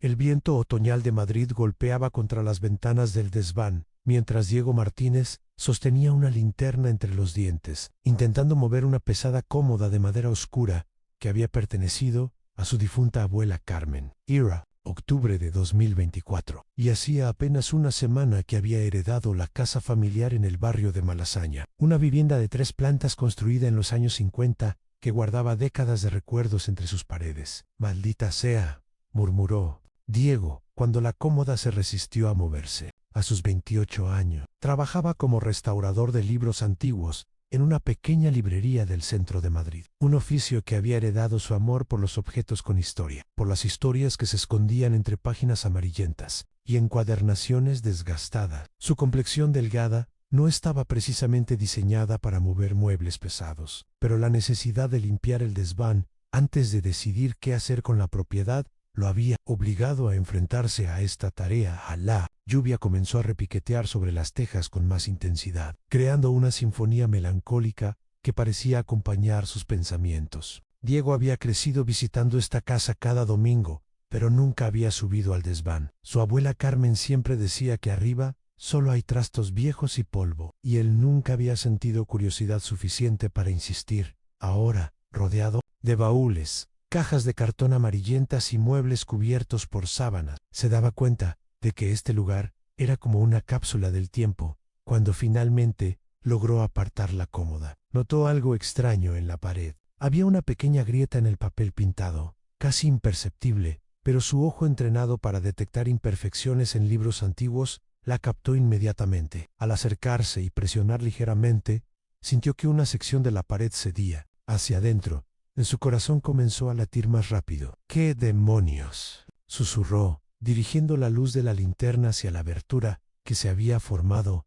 El viento otoñal de Madrid golpeaba contra las ventanas del desván, mientras Diego Martínez sostenía una linterna entre los dientes, intentando mover una pesada cómoda de madera oscura que había pertenecido a su difunta abuela Carmen. Era octubre de 2024, y hacía apenas una semana que había heredado la casa familiar en el barrio de Malasaña, una vivienda de 3 plantas construida en los años 50 que guardaba décadas de recuerdos entre sus paredes. «Maldita sea», murmuró Diego, cuando la cómoda se resistió a moverse. A sus 28 años, trabajaba como restaurador de libros antiguos en una pequeña librería del centro de Madrid, un oficio que había heredado su amor por los objetos con historia, por las historias que se escondían entre páginas amarillentas y encuadernaciones desgastadas. Su complexión delgada no estaba precisamente diseñada para mover muebles pesados, pero la necesidad de limpiar el desván antes de decidir qué hacer con la propiedad lo había obligado a enfrentarse a esta tarea. La lluvia comenzó a repiquetear sobre las tejas con más intensidad, creando una sinfonía melancólica que parecía acompañar sus pensamientos. Diego había crecido visitando esta casa cada domingo, pero nunca había subido al desván. Su abuela Carmen siempre decía que arriba solo hay trastos viejos y polvo, y él nunca había sentido curiosidad suficiente para insistir. Ahora, rodeado de baúles, cajas de cartón amarillentas y muebles cubiertos por sábanas, se daba cuenta de que este lugar era como una cápsula del tiempo. Cuando finalmente logró apartar la cómoda, notó algo extraño en la pared. Había una pequeña grieta en el papel pintado, casi imperceptible, pero su ojo entrenado para detectar imperfecciones en libros antiguos la captó inmediatamente. Al acercarse y presionar ligeramente, sintió que una sección de la pared cedía hacia adentro. En su corazón comenzó a latir más rápido. «¿Qué demonios?», susurró, dirigiendo la luz de la linterna hacia la abertura que se había formado.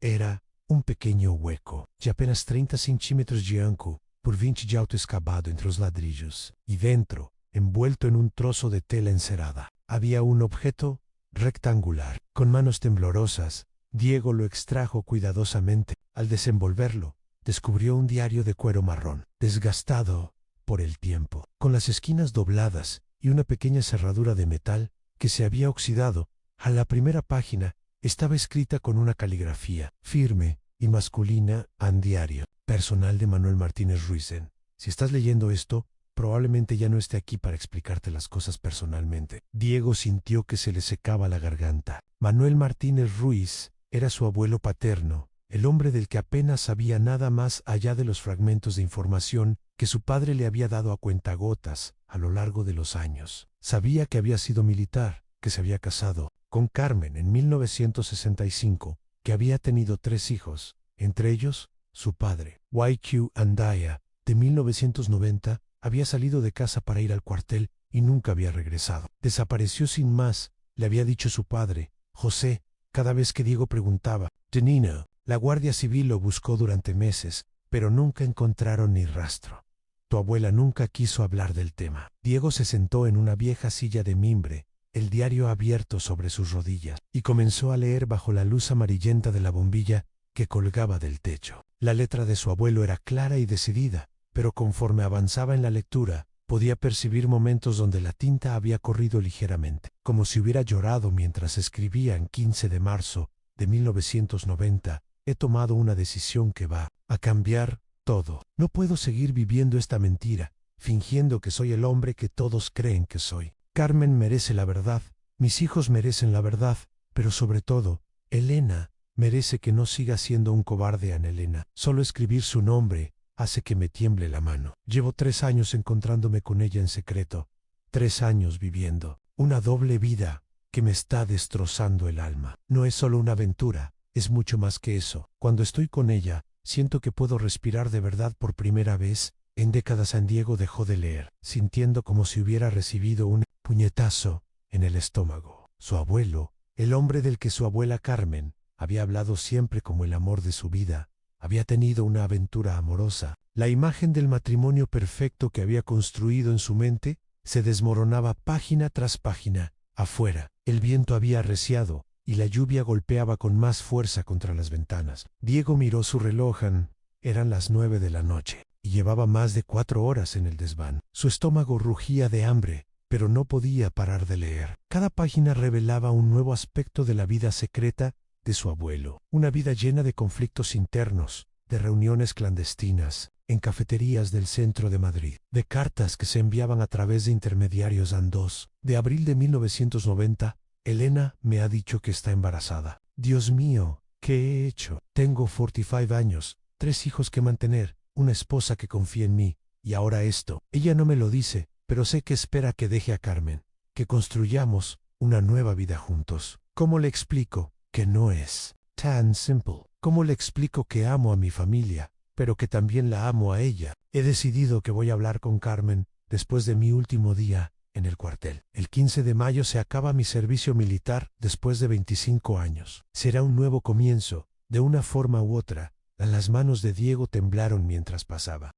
Era un pequeño hueco, de apenas 30 centímetros de ancho por 20 de alto escabado entre los ladrillos, y dentro, envuelto en un trozo de tela encerada, había un objeto rectangular. Con manos temblorosas, Diego lo extrajo cuidadosamente. Al desenvolverlo, descubrió un diario de cuero marrón, desgastado por el tiempo, con las esquinas dobladas y una pequeña cerradura de metal que se había oxidado. A la primera página estaba escrita con una caligrafía firme y masculina: «An diario personal de Manuel Martínez Ruizen. Si estás leyendo esto, probablemente ya no esté aquí para explicarte las cosas personalmente». Diego sintió que se le secaba la garganta. Manuel Martínez Ruiz era su abuelo paterno, el hombre del que apenas sabía nada más allá de los fragmentos de información que su padre le había dado a cuentagotas a lo largo de los años. Sabía que había sido militar, que se había casado con Carmen en 1965, que había tenido 3 hijos, entre ellos su padre. YQ Andaya, de 1990, había salido de casa para ir al cuartel y nunca había regresado. Desapareció sin más, le había dicho su padre, José, cada vez que Diego preguntaba. «Janina». La Guardia Civil lo buscó durante meses, pero nunca encontraron ni rastro. Tu abuela nunca quiso hablar del tema. Diego se sentó en una vieja silla de mimbre, el diario abierto sobre sus rodillas, y comenzó a leer bajo la luz amarillenta de la bombilla que colgaba del techo. La letra de su abuelo era clara y decidida, pero conforme avanzaba en la lectura, podía percibir momentos donde la tinta había corrido ligeramente, como si hubiera llorado mientras escribía: «En 15 de marzo de 1990, he tomado una decisión que va a cambiar todo. No puedo seguir viviendo esta mentira, fingiendo que soy el hombre que todos creen que soy. Carmen merece la verdad, mis hijos merecen la verdad, pero sobre todo, Elena merece que no siga siendo un cobarde. Ana Elena. Solo escribir su nombre hace que me tiemble la mano. Llevo 3 años encontrándome con ella en secreto, 3 años viviendo una doble vida que me está destrozando el alma. No es solo una aventura, es mucho más que eso. Cuando estoy con ella, siento que puedo respirar de verdad por primera vez en décadas». San Diego dejó de leer, sintiendo como si hubiera recibido un puñetazo en el estómago. Su abuelo, el hombre del que su abuela Carmen había hablado siempre como el amor de su vida, había tenido una aventura amorosa. La imagen del matrimonio perfecto que había construido en su mente se desmoronaba página tras página. Afuera, el viento había arreciado y la lluvia golpeaba con más fuerza contra las ventanas. Diego miró su reloj. Eran las 9 de la noche y llevaba más de 4 horas en el desván. Su estómago rugía de hambre, pero no podía parar de leer. Cada página revelaba un nuevo aspecto de la vida secreta de su abuelo, una vida llena de conflictos internos, de reuniones clandestinas, en cafeterías del centro de Madrid, de cartas que se enviaban a través de intermediarios andós. De abril de 1990, Elena me ha dicho que está embarazada. Dios mío, ¿qué he hecho? Tengo 45 años, 3 hijos que mantener, una esposa que confía en mí, y ahora esto. Ella no me lo dice, pero sé que espera que deje a Carmen, que construyamos una nueva vida juntos. ¿Cómo le explico que no es tan simple? ¿Cómo le explico que amo a mi familia, pero que también la amo a ella? He decidido que voy a hablar con Carmen después de mi último día en el cuartel. El 15 de mayo se acaba mi servicio militar después de 25 años. Será un nuevo comienzo, de una forma u otra. Las manos de Diego temblaron mientras pasaba.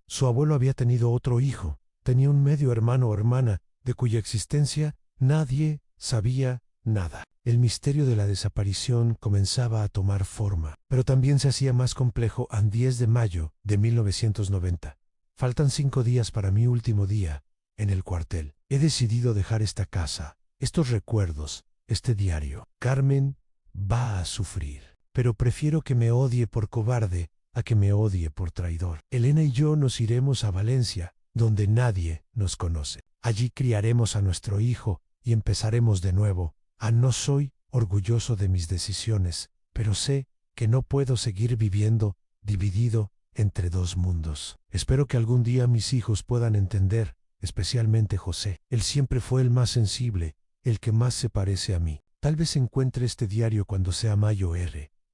Su abuelo había tenido otro hijo. Tenía un medio hermano o hermana, de cuya existencia nadie sabía nada. El misterio de la desaparición comenzaba a tomar forma, pero también se hacía más complejo a 10 de mayo de 1990. Faltan 5 días para mi último día en el cuartel. He decidido dejar esta casa, estos recuerdos, este diario. Carmen va a sufrir, pero prefiero que me odie por cobarde a que me odie por traidor. Elena y yo nos iremos a Valencia, donde nadie nos conoce. Allí criaremos a nuestro hijo y empezaremos de nuevo. No soy orgulloso de mis decisiones, pero sé que no puedo seguir viviendo dividido entre dos mundos. Espero que algún día mis hijos puedan entender, especialmente José. Él siempre fue el más sensible, el que más se parece a mí. Tal vez encuentre este diario cuando sea mayor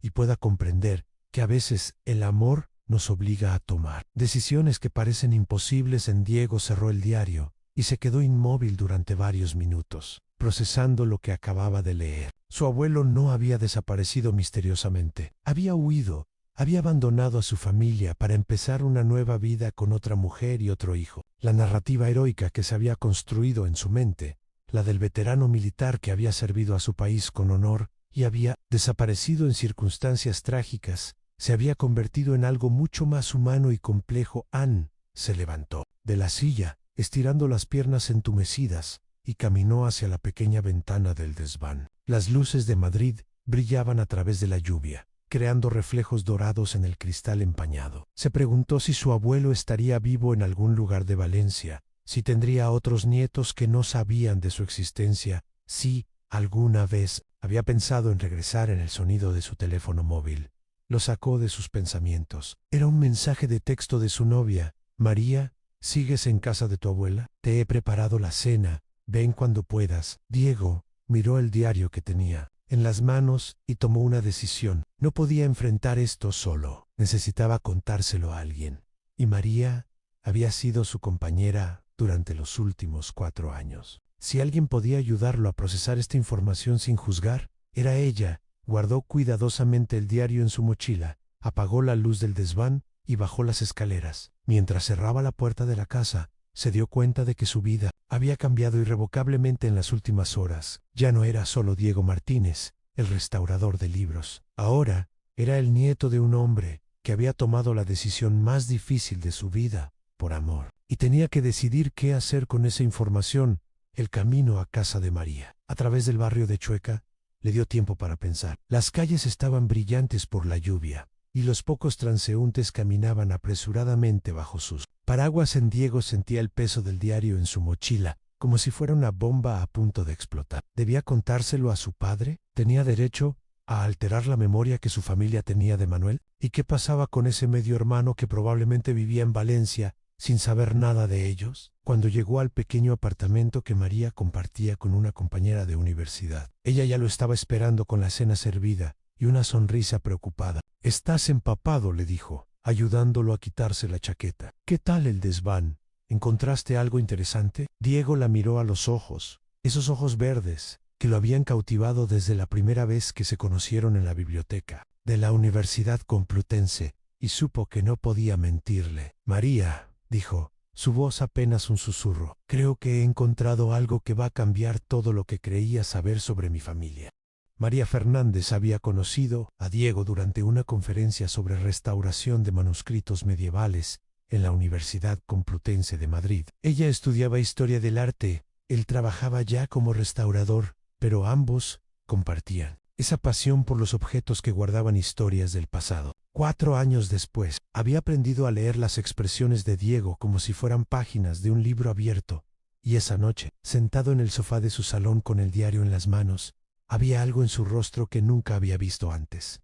y pueda comprender que a veces el amor nos obliga a tomar decisiones que parecen imposibles. Diego cerró el diario y se quedó inmóvil durante varios minutos, procesando lo que acababa de leer. Su abuelo no había desaparecido misteriosamente. Había huido, había abandonado a su familia para empezar una nueva vida con otra mujer y otro hijo. La narrativa heroica que se había construido en su mente, la del veterano militar que había servido a su país con honor y había desaparecido en circunstancias trágicas, se había convertido en algo mucho más humano y complejo. Anne se levantó de la silla, estirando las piernas entumecidas, y caminó hacia la pequeña ventana del desván. Las luces de Madrid brillaban a través de la lluvia, creando reflejos dorados en el cristal empañado. Se preguntó si su abuelo estaría vivo en algún lugar de Valencia, si tendría otros nietos que no sabían de su existencia, si alguna vez había pensado en regresar. En el sonido de su teléfono móvil lo sacó de sus pensamientos. Era un mensaje de texto de su novia. María, ¿sigues en casa de tu abuela? Te he preparado la cena. Ven cuando puedas. Diego miró el diario que tenía en las manos y tomó una decisión. No podía enfrentar esto solo. Necesitaba contárselo a alguien. Y María había sido su compañera durante los últimos 4 años. Si alguien podía ayudarlo a procesar esta información sin juzgar, era ella. Guardó cuidadosamente el diario en su mochila, apagó la luz del desván y bajó las escaleras. Mientras cerraba la puerta de la casa, se dio cuenta de que su vida había cambiado irrevocablemente en las últimas horas. Ya no era solo Diego Martínez, el restaurador de libros. Ahora era el nieto de un hombre que había tomado la decisión más difícil de su vida, por amor. Y tenía que decidir qué hacer con esa información. El camino a casa de María, a través del barrio de Chueca, le dio tiempo para pensar. Las calles estaban brillantes por la lluvia, y los pocos transeúntes caminaban apresuradamente bajo sus paraguas. Diego sentía el peso del diario en su mochila, como si fuera una bomba a punto de explotar. ¿Debía contárselo a su padre? ¿Tenía derecho a alterar la memoria que su familia tenía de Manuel? ¿Y qué pasaba con ese medio hermano que probablemente vivía en Valencia sin saber nada de ellos? Cuando llegó al pequeño apartamento que María compartía con una compañera de universidad, ella ya lo estaba esperando con la cena servida y una sonrisa preocupada. «Estás empapado», le dijo, ayudándolo a quitarse la chaqueta. «¿Qué tal el desván? ¿Encontraste algo interesante?» Diego la miró a los ojos, esos ojos verdes que lo habían cautivado desde la primera vez que se conocieron en la biblioteca de la Universidad Complutense, y supo que no podía mentirle. «María», dijo, su voz apenas un susurro, «creo que he encontrado algo que va a cambiar todo lo que creía saber sobre mi familia». María Fernández había conocido a Diego durante una conferencia sobre restauración de manuscritos medievales en la Universidad Complutense de Madrid. Ella estudiaba historia del arte Él trabajaba ya como restaurador, pero ambos compartían esa pasión por los objetos que guardaban historias del pasado. 4 años después, había aprendido a leer las expresiones de Diego como si fueran páginas de un libro abierto, y esa noche, sentado en el sofá de su salón con el diario en las manos, había algo en su rostro que nunca había visto antes.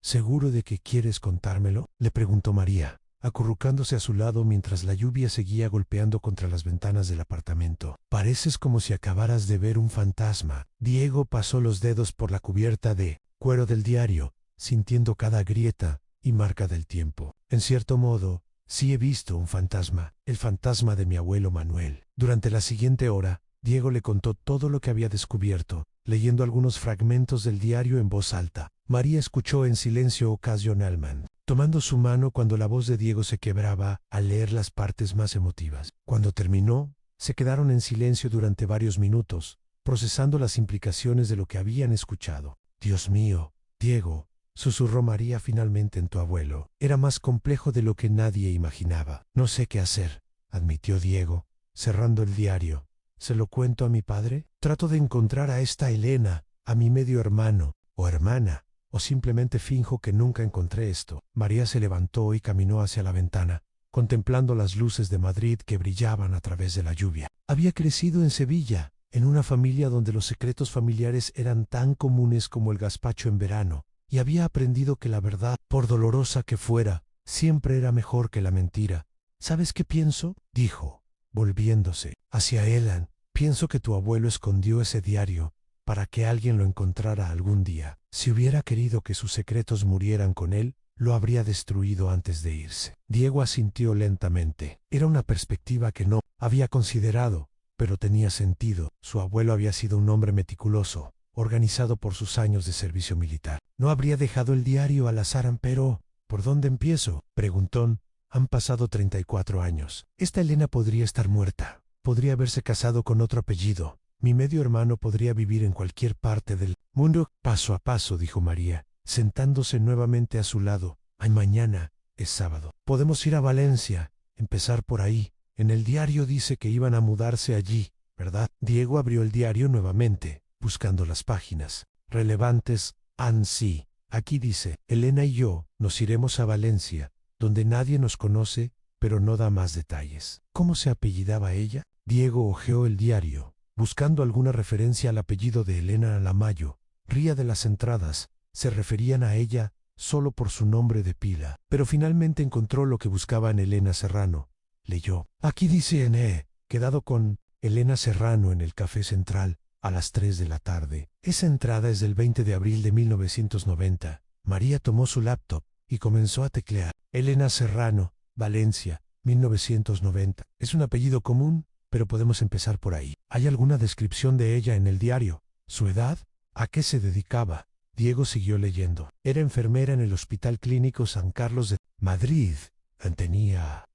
¿Seguro de que quieres contármelo?, le preguntó María, acurrucándose a su lado mientras la lluvia seguía golpeando contra las ventanas del apartamento. Pareces como si acabaras de ver un fantasma. Diego pasó los dedos por la cubierta de cuero del diario, sintiendo cada grieta y marca del tiempo. En cierto modo, sí he visto un fantasma, el fantasma de mi abuelo Manuel. Durante la siguiente hora, Diego le contó todo lo que había descubierto, leyendo algunos fragmentos del diario en voz alta. María escuchó en silencio ocasionalmente, tomando su mano cuando la voz de Diego se quebraba al leer las partes más emotivas. Cuando terminó, se quedaron en silencio durante varios minutos, procesando las implicaciones de lo que habían escuchado. Dios mío, Diego, susurró María finalmente en tu abuelo. Era más complejo de lo que nadie imaginaba. No sé qué hacer, admitió Diego, cerrando el diario. ¿Se lo cuento a mi padre? Trato de encontrar a esta Elena, a mi medio hermano o hermana, o simplemente finjo que nunca encontré esto. María se levantó y caminó hacia la ventana, contemplando las luces de Madrid que brillaban a través de la lluvia. Había crecido en Sevilla, en una familia donde los secretos familiares eran tan comunes como el gazpacho en verano, y había aprendido que la verdad, por dolorosa que fuera, siempre era mejor que la mentira. ¿Sabes qué pienso?, dijo, volviéndose hacia Elan. Pienso que tu abuelo escondió ese diario para que alguien lo encontrara algún día. Si hubiera querido que sus secretos murieran con él, lo habría destruido antes de irse. Diego asintió lentamente. Era una perspectiva que no había considerado, pero tenía sentido. Su abuelo había sido un hombre meticuloso, organizado por sus años de servicio militar. No habría dejado el diario al azar, pero ¿por dónde empiezo?, preguntó. Han pasado 34 años. Esta Elena podría estar muerta. Podría haberse casado con otro apellido. Mi medio hermano podría vivir en cualquier parte del mundo. Paso a paso, dijo María, sentándose nuevamente a su lado. Ay, mañana es sábado. Podemos ir a Valencia, empezar por ahí. En el diario dice que iban a mudarse allí, ¿verdad? Diego abrió el diario nuevamente, buscando las páginas relevantes. Sí, aquí dice, Elena y yo nos iremos a Valencia, donde nadie nos conoce, pero no da más detalles. ¿Cómo se apellidaba ella? Diego hojeó el diario, buscando alguna referencia al apellido de Elena Alamayo. Ría de las entradas se referían a ella solo por su nombre de pila, pero finalmente encontró lo que buscaba en Elena Serrano. Leyó. Aquí dice quedado con Elena Serrano en el Café Central a las 3 de la tarde. Esa entrada es del 20 de abril de 1990. María tomó su laptop y comenzó a teclear. Elena Serrano, Valencia, 1990. Es un apellido común, pero podemos empezar por ahí. ¿Hay alguna descripción de ella en el diario? ¿Su edad? ¿A qué se dedicaba? Diego siguió leyendo. Era enfermera en el Hospital Clínico San Carlos de Madrid.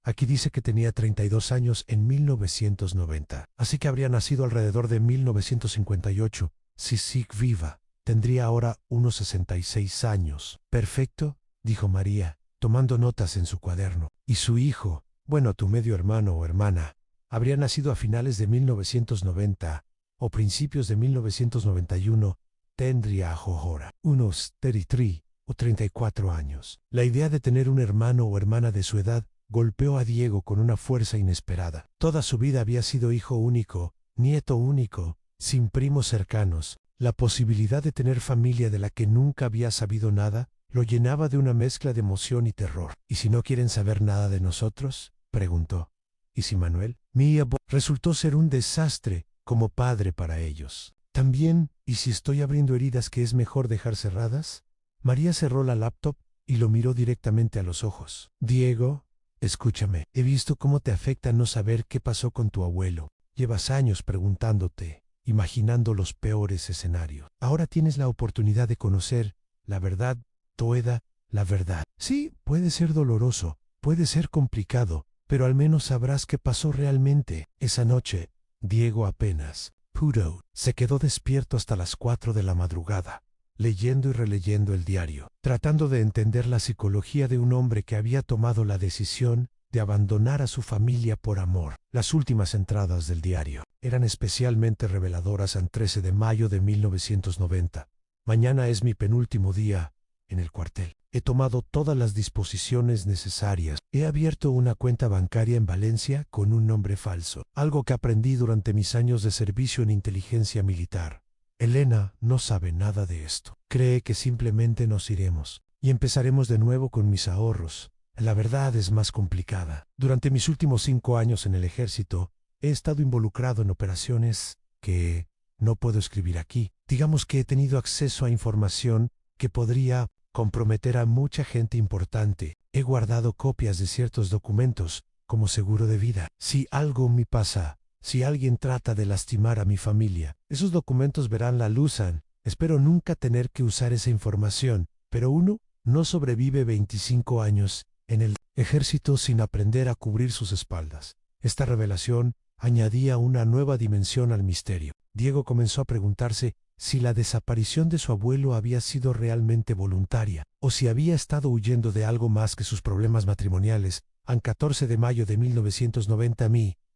Aquí dice que tenía 32 años en 1990. Así que habría nacido alrededor de 1958. Si sigue viva, tendría ahora unos 66 años. Perfecto, dijo María, tomando notas en su cuaderno. Y su hijo, bueno, tu medio hermano o hermana, habría nacido a finales de 1990 o principios de 1991. Tendría ahora unos 33 o 34 años. La idea de tener un hermano o hermana de su edad golpeó a Diego con una fuerza inesperada. Toda su vida había sido hijo único, nieto único, sin primos cercanos. La posibilidad de tener familia de la que nunca había sabido nada lo llenaba de una mezcla de emoción y terror. ¿Y si no quieren saber nada de nosotros?, preguntó. ¿Y si Manuel, mi abuelo, resultó ser un desastre como padre para ellos? También, ¿y si estoy abriendo heridas que es mejor dejar cerradas? María cerró la laptop y lo miró directamente a los ojos. Diego, escúchame, he visto cómo te afecta no saber qué pasó con tu abuelo. Llevas años preguntándote, imaginando los peores escenarios. Ahora tienes la oportunidad de conocer la verdad, toda la verdad. Sí, puede ser doloroso, puede ser complicado, pero al menos sabrás qué pasó realmente. Esa noche, Diego apenas pudo. Se quedó despierto hasta las 4 de la madrugada, leyendo y releyendo el diario, tratando de entender la psicología de un hombre que había tomado la decisión de abandonar a su familia por amor. Las últimas entradas del diario eran especialmente reveladoras al 13 de mayo de 1990. Mañana es mi penúltimo día en el cuartel. He tomado todas las disposiciones necesarias. He abierto una cuenta bancaria en Valencia con un nombre falso, algo que aprendí durante mis años de servicio en inteligencia militar. Elena no sabe nada de esto. Cree que simplemente nos iremos y empezaremos de nuevo con mis ahorros. La verdad es más complicada. Durante mis últimos 5 años en el ejército, he estado involucrado en operaciones que no puedo escribir aquí. Digamos que he tenido acceso a información que podría comprometer a mucha gente importante. He guardado copias de ciertos documentos como seguro de vida. Si algo me pasa, si alguien trata de lastimar a mi familia, esos documentos verán la luz. Espero nunca tener que usar esa información, pero uno no sobrevive 25 años en el ejército sin aprender a cubrir sus espaldas. Esta revelación añadía una nueva dimensión al misterio. Diego comenzó a preguntarse si la desaparición de su abuelo había sido realmente voluntaria, o si había estado huyendo de algo más que sus problemas matrimoniales. El 14 de mayo de 1990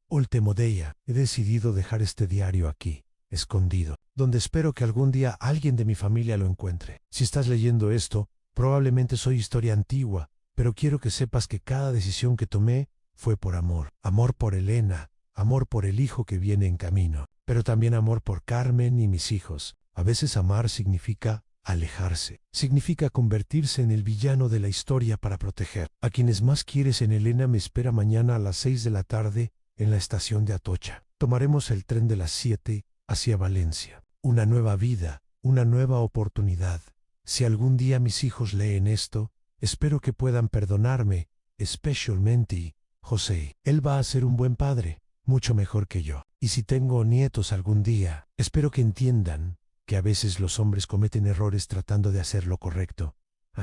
último día, he decidido dejar este diario aquí, escondido, donde espero que algún día alguien de mi familia lo encuentre. Si estás leyendo esto, probablemente soy historia antigua, pero quiero que sepas que cada decisión que tomé fue por amor. Amor por Elena, amor por el hijo que viene en camino, pero también amor por Carmen y mis hijos. A veces amar significa alejarse, significa convertirse en el villano de la historia para proteger a quienes más quieres. En Elena me espera mañana a las 6 de la tarde en la estación de Atocha. Tomaremos el tren de las 7 hacia Valencia. Una nueva vida, una nueva oportunidad. Si algún día mis hijos leen esto, espero que puedan perdonarme, especialmente José. Él va a ser un buen padre, mucho mejor que yo. Y si tengo nietos algún día, espero que entiendan que a veces los hombres cometen errores tratando de hacer lo correcto.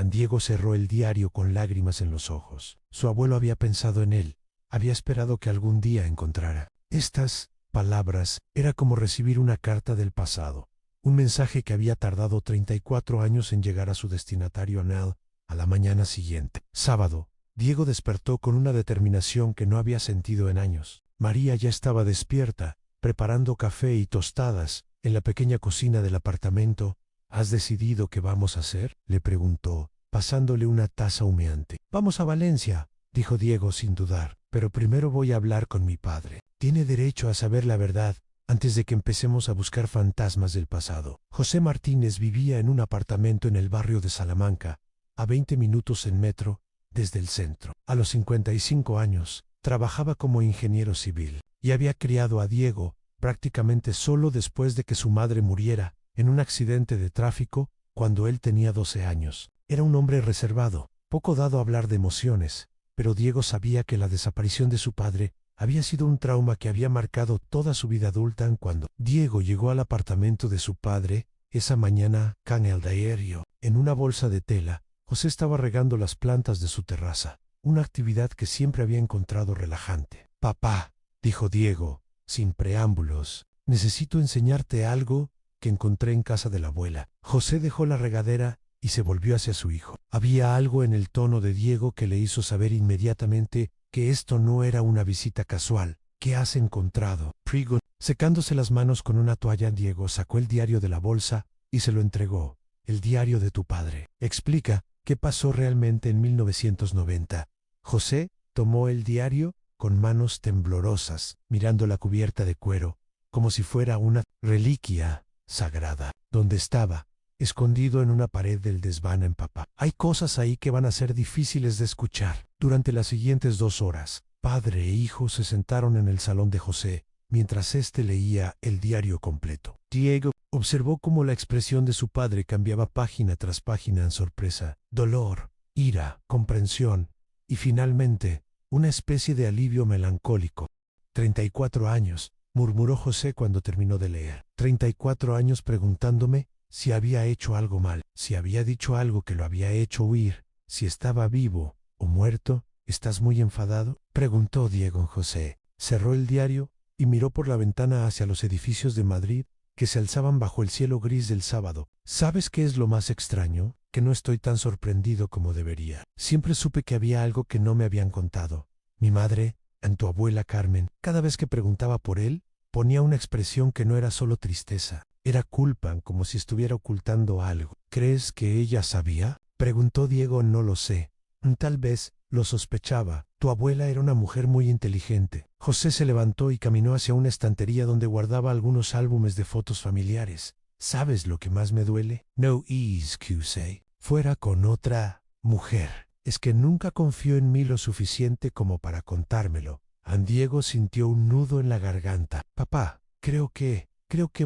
Diego cerró el diario con lágrimas en los ojos. Su abuelo había pensado en él, había esperado que algún día encontrara. Estas palabras era como recibir una carta del pasado, un mensaje que había tardado 34 años en llegar a su destinatario anal. A la mañana siguiente, sábado, Diego despertó con una determinación que no había sentido en años. María ya estaba despierta, preparando café y tostadas en la pequeña cocina del apartamento. ¿Has decidido qué vamos a hacer?, le preguntó, pasándole una taza humeante. Vamos a Valencia, dijo Diego sin dudar, pero primero voy a hablar con mi padre. Tiene derecho a saber la verdad antes de que empecemos a buscar fantasmas del pasado. José Martínez vivía en un apartamento en el barrio de Salamanca, a 20 minutos en metro desde el centro. A los 55 años, trabajaba como ingeniero civil y había criado a Diego prácticamente solo después de que su madre muriera en un accidente de tráfico cuando él tenía 12 años. Era un hombre reservado, poco dado a hablar de emociones, pero Diego sabía que la desaparición de su padre había sido un trauma que había marcado toda su vida adulta. Cuando Diego llegó al apartamento de su padre esa mañana, con el diario en una bolsa de tela, José estaba regando las plantas de su terraza, una actividad que siempre había encontrado relajante. Papá, dijo Diego, sin preámbulos, necesito enseñarte algo que encontré en casa de la abuela. José dejó la regadera y se volvió hacia su hijo. Había algo en el tono de Diego que le hizo saber inmediatamente que esto no era una visita casual. ¿Qué has encontrado?, Prigo. Secándose las manos con una toalla, Diego sacó el diario de la bolsa y se lo entregó. El diario de tu padre. Explica qué pasó realmente en 1990. José tomó el diario con manos temblorosas, mirando la cubierta de cuero, como si fuera una reliquia sagrada. Donde estaba, escondido en una pared del desván en papá. Hay cosas ahí que van a ser difíciles de escuchar. Durante las siguientes 2 horas, padre e hijo se sentaron en el salón de José, mientras éste leía el diario completo. Diego observó cómo la expresión de su padre cambiaba página tras página en sorpresa, dolor, ira, comprensión y finalmente una especie de alivio melancólico. 34 años, murmuró José cuando terminó de leer. 34 años preguntándome si había hecho algo mal, si había dicho algo que lo había hecho huir, si estaba vivo o muerto. ¿Estás muy enfadado?, preguntó Diego en José. Cerró el diario y miró por la ventana hacia los edificios de Madrid que se alzaban bajo el cielo gris del sábado. ¿Sabes qué es lo más extraño? Que no estoy tan sorprendido como debería. Siempre supe que había algo que no me habían contado. Mi madre, tu abuela Carmen, cada vez que preguntaba por él, Ponía una expresión que no era solo tristeza, era culpa, como si estuviera ocultando algo. ¿Crees que ella sabía? Preguntó Diego. No lo sé. Tal vez lo sospechaba. Tu abuela era una mujer muy inteligente. José se levantó y caminó hacia una estantería donde guardaba algunos álbumes de fotos familiares. ¿Sabes lo que más me duele? No excuse. Fuera con otra mujer. Es que nunca confió en mí lo suficiente como para contármelo. Diego sintió un nudo en la garganta. Papá, creo que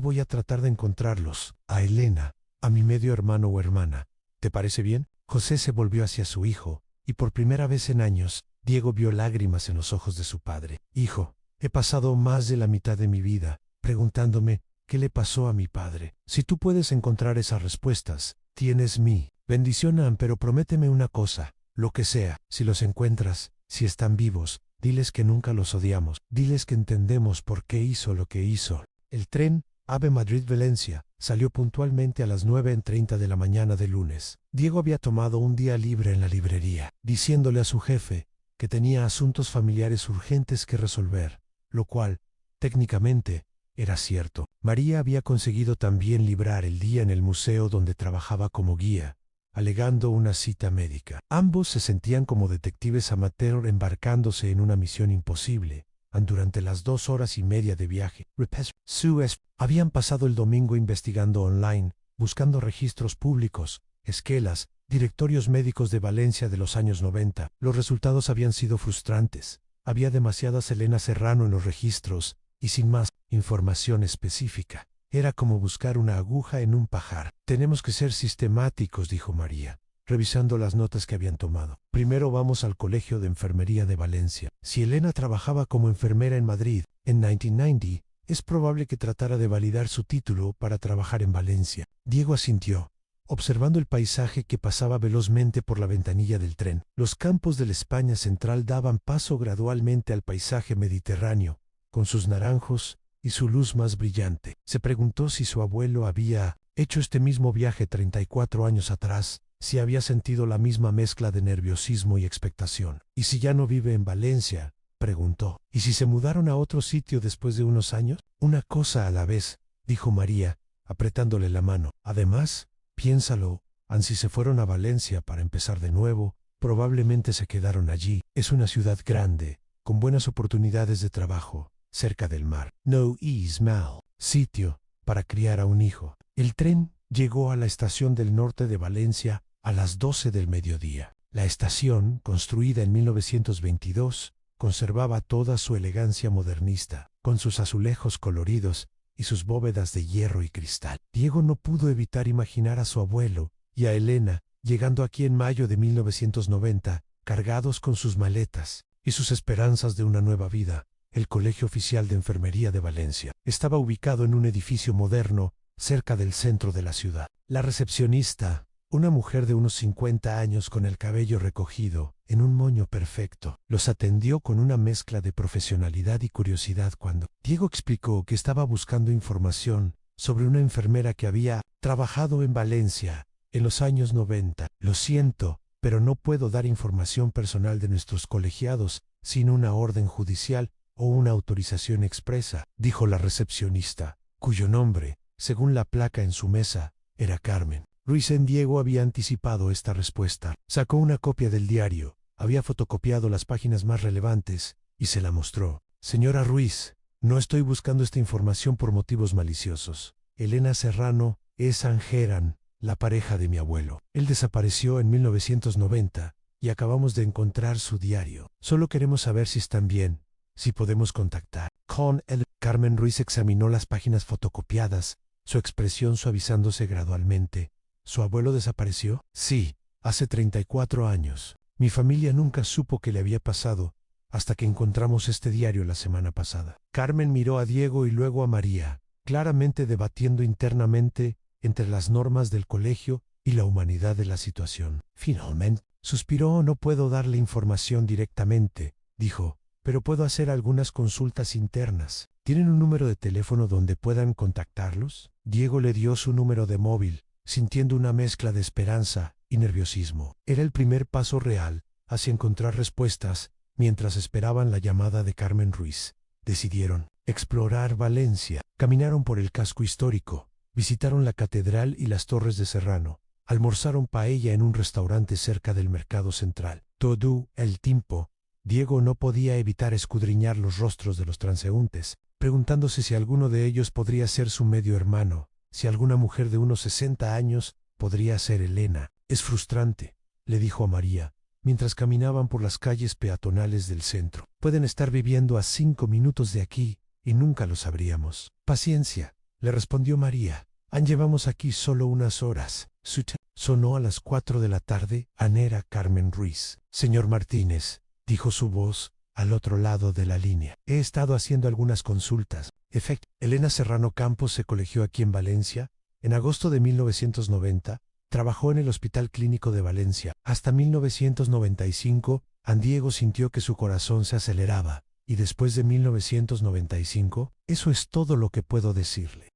voy a tratar de encontrarlos. A Elena, a mi medio hermano o hermana. ¿Te parece bien? José se volvió hacia su hijo, y por primera vez en años, Diego vio lágrimas en los ojos de su padre. Hijo, he pasado más de la mitad de mi vida preguntándome qué le pasó a mi padre. Si tú puedes encontrar esas respuestas, tienes mi bendición, pero prométeme una cosa, lo que sea, si los encuentras, si están vivos, diles que nunca los odiamos, diles que entendemos por qué hizo lo que hizo. El tren AVE Madrid-Valencia salió puntualmente a las 9:30 de la mañana del lunes. Diego había tomado un día libre en la librería, diciéndole a su jefe que tenía asuntos familiares urgentes que resolver, lo cual, técnicamente, era cierto. María había conseguido también librar el día en el museo donde trabajaba como guía, alegando una cita médica. Ambos se sentían como detectives amateur embarcándose en una misión imposible. Durante las 2 horas y media de viaje, habían pasado el domingo investigando online, buscando registros públicos, esquelas, directorios médicos de Valencia de los años 90. Los resultados habían sido frustrantes. Había demasiadas Elena Serrano en los registros, y sin más información específica. Era como buscar una aguja en un pajar. Tenemos que ser sistemáticos, dijo María, revisando las notas que habían tomado. Primero vamos al Colegio de Enfermería de Valencia. Si Elena trabajaba como enfermera en Madrid en 1990, es probable que tratara de validar su título para trabajar en Valencia. Diego asintió, observando el paisaje que pasaba velozmente por la ventanilla del tren. Los campos de la España central daban paso gradualmente al paisaje mediterráneo, con sus naranjos y su luz más brillante. Se preguntó si su abuelo había hecho este mismo viaje 34 años atrás, si había sentido la misma mezcla de nerviosismo y expectación. ¿Y si ya no vive en Valencia?, preguntó. ¿Y si se mudaron a otro sitio después de unos años? Una cosa a la vez, dijo María, apretándole la mano. Además, piénsalo, si se fueron a Valencia para empezar de nuevo, probablemente se quedaron allí. Es una ciudad grande, con buenas oportunidades de trabajo, cerca del mar. No es mal sitio para criar a un hijo. El tren llegó a la estación del norte de Valencia a las 12 del mediodía. La estación, construida en 1922, conservaba toda su elegancia modernista, con sus azulejos coloridos y sus bóvedas de hierro y cristal. Diego no pudo evitar imaginar a su abuelo y a Elena llegando aquí en mayo de 1990, cargados con sus maletas y sus esperanzas de una nueva vida. El Colegio Oficial de Enfermería de Valencia estaba ubicado en un edificio moderno cerca del centro de la ciudad. La recepcionista, una mujer de unos 50 años con el cabello recogido, en un moño perfecto, los atendió con una mezcla de profesionalidad y curiosidad cuando Diego explicó que estaba buscando información sobre una enfermera que había trabajado en Valencia en los años 90. Lo siento, pero no puedo dar información personal de nuestros colegiados sin una orden judicial o una autorización expresa, dijo la recepcionista, cuyo nombre, según la placa en su mesa, era Carmen. Ruiz. Diego había anticipado esta respuesta. Sacó una copia del diario, había fotocopiado las páginas más relevantes y se la mostró. Señora Ruiz, no estoy buscando esta información por motivos maliciosos. Elena Serrano es Angeran, la pareja de mi abuelo. Él desapareció en 1990 y acabamos de encontrar su diario. Solo queremos saber si están bien, si podemos contactar con él. Carmen Ruiz examinó las páginas fotocopiadas, su expresión suavizándose gradualmente. ¿Su abuelo desapareció? Sí, hace 34 años. Mi familia nunca supo qué le había pasado, hasta que encontramos este diario la semana pasada. Carmen miró a Diego y luego a María, claramente debatiendo internamente entre las normas del colegio y la humanidad de la situación. Finalmente, suspiró. No puedo darle información directamente, dijo, pero puedo hacer algunas consultas internas. ¿Tienen un número de teléfono donde puedan contactarlos? Diego le dio su número de móvil, sintiendo una mezcla de esperanza y nerviosismo. Era el primer paso real hacia encontrar respuestas mientras esperaban la llamada de Carmen Ruiz. Decidieron explorar Valencia. Caminaron por el casco histórico, visitaron la catedral y las torres de Serrano, almorzaron paella en un restaurante cerca del mercado central. Todo el tiempo, Diego no podía evitar escudriñar los rostros de los transeúntes, preguntándose si alguno de ellos podría ser su medio hermano, si alguna mujer de unos 60 años podría ser Elena. Es frustrante, le dijo a María, mientras caminaban por las calles peatonales del centro. Pueden estar viviendo a 5 minutos de aquí y nunca lo sabríamos. Paciencia, le respondió María. Llevamos aquí solo unas horas. Sonó a las 4 de la tarde. Era Carmen Ruiz. Señor Martínez, dijo su voz al otro lado de la línea. He estado haciendo algunas consultas. Elena Serrano Campos se colegió aquí en Valencia. En agosto de 1990, trabajó en el Hospital Clínico de Valencia. Hasta 1995, Diego sintió que su corazón se aceleraba. Y después de 1995, eso es todo lo que puedo decirle.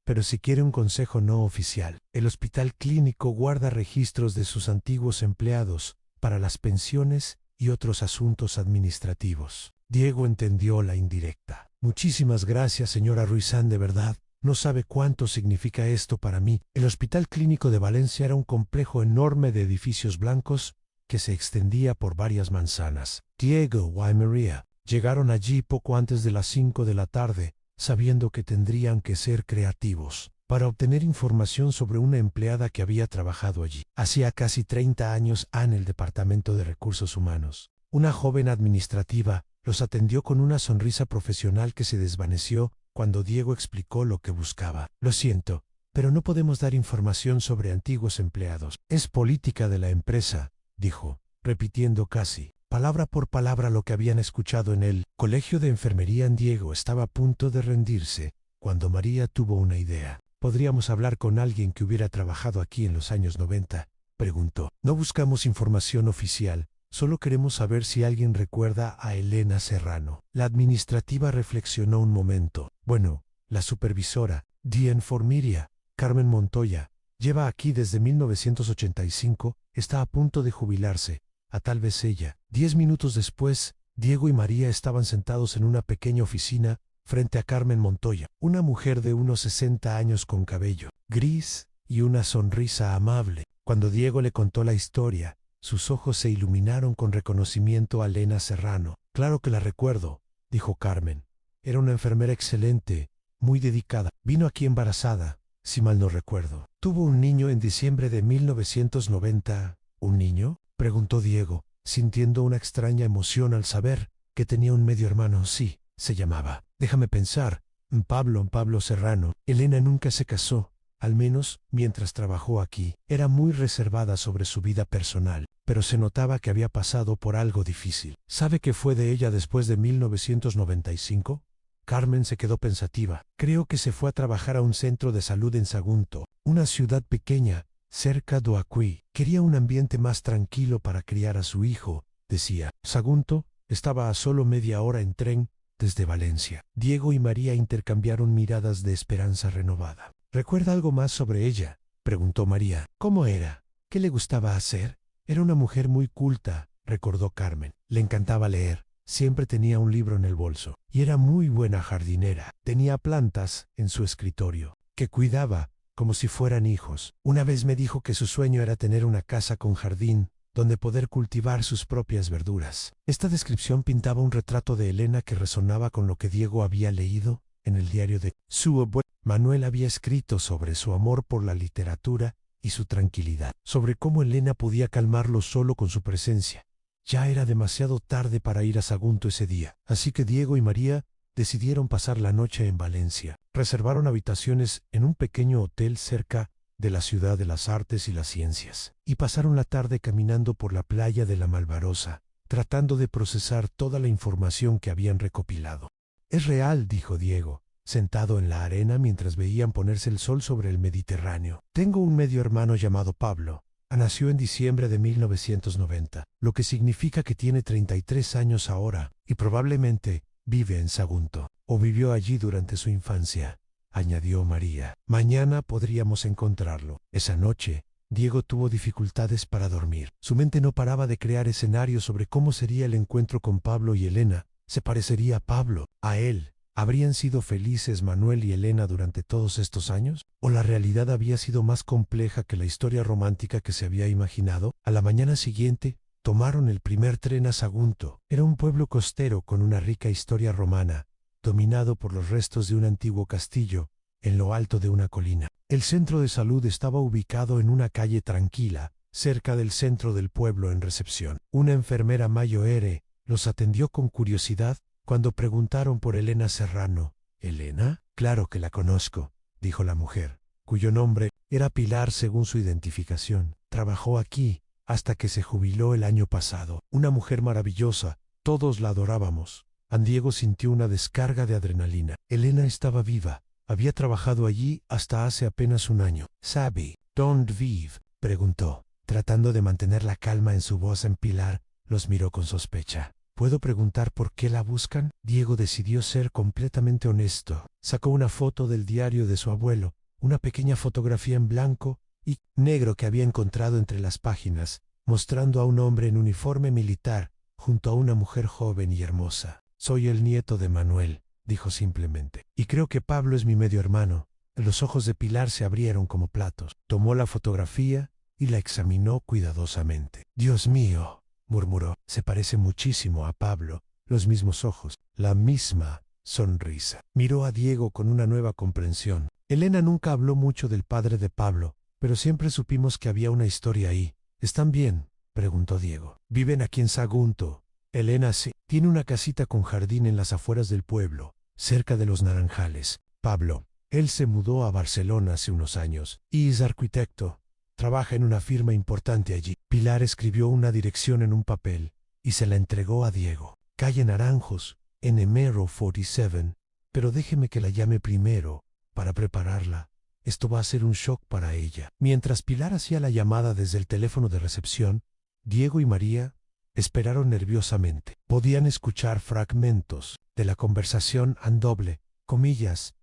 Pero si quiere un consejo no oficial, el Hospital Clínico guarda registros de sus antiguos empleados para las pensiones y otros asuntos administrativos. Diego entendió la indirecta. Muchísimas gracias, señora Ruizán, de verdad. No sabe cuánto significa esto para mí. El Hospital Clínico de Valencia era un complejo enorme de edificios blancos que se extendía por varias manzanas. Diego y María llegaron allí poco antes de las 5 de la tarde, sabiendo que tendrían que ser creativos para obtener información sobre una empleada que había trabajado allí. Hacía casi 30 años en el Departamento de Recursos Humanos. Una joven administrativa los atendió con una sonrisa profesional que se desvaneció cuando Diego explicó lo que buscaba. Lo siento, pero no podemos dar información sobre antiguos empleados. Es política de la empresa, dijo, repitiendo casi palabra por palabra lo que habían escuchado en el colegio de enfermería. Diego estaba a punto de rendirse cuando María tuvo una idea. ¿Podríamos hablar con alguien que hubiera trabajado aquí en los años 90? Preguntó. No buscamos información oficial, solo queremos saber si alguien recuerda a Elena Serrano. La administrativa reflexionó un momento. Bueno, la supervisora, de enfermería, Carmen Montoya, lleva aquí desde 1985, está a punto de jubilarse. Tal vez ella. 10 minutos después, Diego y María estaban sentados en una pequeña oficina frente a Carmen Montoya, una mujer de unos 60 años con cabello gris y una sonrisa amable. Cuando Diego le contó la historia, sus ojos se iluminaron con reconocimiento a Elena Serrano. Claro que la recuerdo, dijo Carmen. Era una enfermera excelente, muy dedicada. Vino aquí embarazada, si mal no recuerdo. Tuvo un niño en diciembre de 1990. ¿Un niño?, preguntó Diego, sintiendo una extraña emoción al saber que tenía un medio hermano. Sí, se llamaba, déjame pensar, Pablo Serrano. Elena nunca se casó, al menos mientras trabajó aquí. Era muy reservada sobre su vida personal, pero se notaba que había pasado por algo difícil. ¿Sabe qué fue de ella después de 1995? Carmen se quedó pensativa. Creo que se fue a trabajar a un centro de salud en Sagunto, una ciudad pequeña, cerca de aquí. Quería un ambiente más tranquilo para criar a su hijo, decía. Sagunto estaba a solo media hora en tren desde Valencia. Diego y María intercambiaron miradas de esperanza renovada. ¿Recuerda algo más sobre ella?, preguntó María. ¿Cómo era? ¿Qué le gustaba hacer? Era una mujer muy culta, recordó Carmen. Le encantaba leer. Siempre tenía un libro en el bolso. Y era muy buena jardinera. Tenía plantas en su escritorio que cuidaba como si fueran hijos. Una vez me dijo que su sueño era tener una casa con jardín, donde poder cultivar sus propias verduras. Esta descripción pintaba un retrato de Elena que resonaba con lo que Diego había leído en el diario de su abuelo. Manuel había escrito sobre su amor por la literatura y su tranquilidad, sobre cómo Elena podía calmarlo solo con su presencia. Ya era demasiado tarde para ir a Sagunto ese día, así que Diego y María decidieron pasar la noche en Valencia. Reservaron habitaciones en un pequeño hotel cerca de la Ciudad de las Artes y las Ciencias, y pasaron la tarde caminando por la playa de la Malvarosa, tratando de procesar toda la información que habían recopilado. Es real, dijo Diego, sentado en la arena mientras veían ponerse el sol sobre el Mediterráneo. Tengo un medio hermano llamado Pablo. Nació en diciembre de 1990, lo que significa que tiene 33 años ahora, y probablemente vive en Sagunto, o vivió allí durante su infancia, añadió María. Mañana podríamos encontrarlo. Esa noche, Diego tuvo dificultades para dormir. Su mente no paraba de crear escenarios sobre cómo sería el encuentro con Pablo y Elena. Se parecería a Pablo, a él, ¿Habrían sido felices Manuel y Elena durante todos estos años? ¿O la realidad había sido más compleja que la historia romántica que se había imaginado? A la mañana siguiente, tomaron el primer tren a Sagunto. Era un pueblo costero con una rica historia romana, dominado por los restos de un antiguo castillo, en lo alto de una colina. El centro de salud estaba ubicado en una calle tranquila, cerca del centro del pueblo en recepción. Una enfermera mayor los atendió con curiosidad cuando preguntaron por Elena Serrano. ¿Elena? Claro que la conozco, dijo la mujer, cuyo nombre era Pilar según su identificación. Trabajó aquí hasta que se jubiló el año pasado. Una mujer maravillosa, todos la adorábamos. Diego sintió una descarga de adrenalina. Elena estaba viva. Había trabajado allí hasta hace apenas un año. ¿Sabe dónde vive?, preguntó, tratando de mantener la calma en su voz. En Pilar los miró con sospecha. ¿Puedo preguntar por qué la buscan? Diego decidió ser completamente honesto. Sacó una foto del diario de su abuelo, una pequeña fotografía en blanco y negro que había encontrado entre las páginas, mostrando a un hombre en uniforme militar junto a una mujer joven y hermosa. Soy el nieto de Manuel, dijo simplemente, y creo que Pablo es mi medio hermano. Los ojos de Pilar se abrieron como platos. Tomó la fotografía y la examinó cuidadosamente. Dios mío, murmuró, se parece muchísimo a Pablo, los mismos ojos, la misma sonrisa. Miró a Diego con una nueva comprensión. Elena nunca habló mucho del padre de Pablo, pero siempre supimos que había una historia ahí. ¿Están bien?, preguntó Diego. Viven aquí en Sagunto. Elena sí. Tiene una casita con jardín en las afueras del pueblo, cerca de los Naranjales. Pablo, él se mudó a Barcelona hace unos años y es arquitecto. Trabaja en una firma importante allí. Pilar escribió una dirección en un papel y se la entregó a Diego. Calle Naranjos, N-Mero 47, pero déjeme que la llame primero, para prepararla. Esto va a ser un shock para ella. Mientras Pilar hacía la llamada desde el teléfono de recepción, Diego y María esperaron nerviosamente. Podían escuchar fragmentos de la conversación en doble, comillas,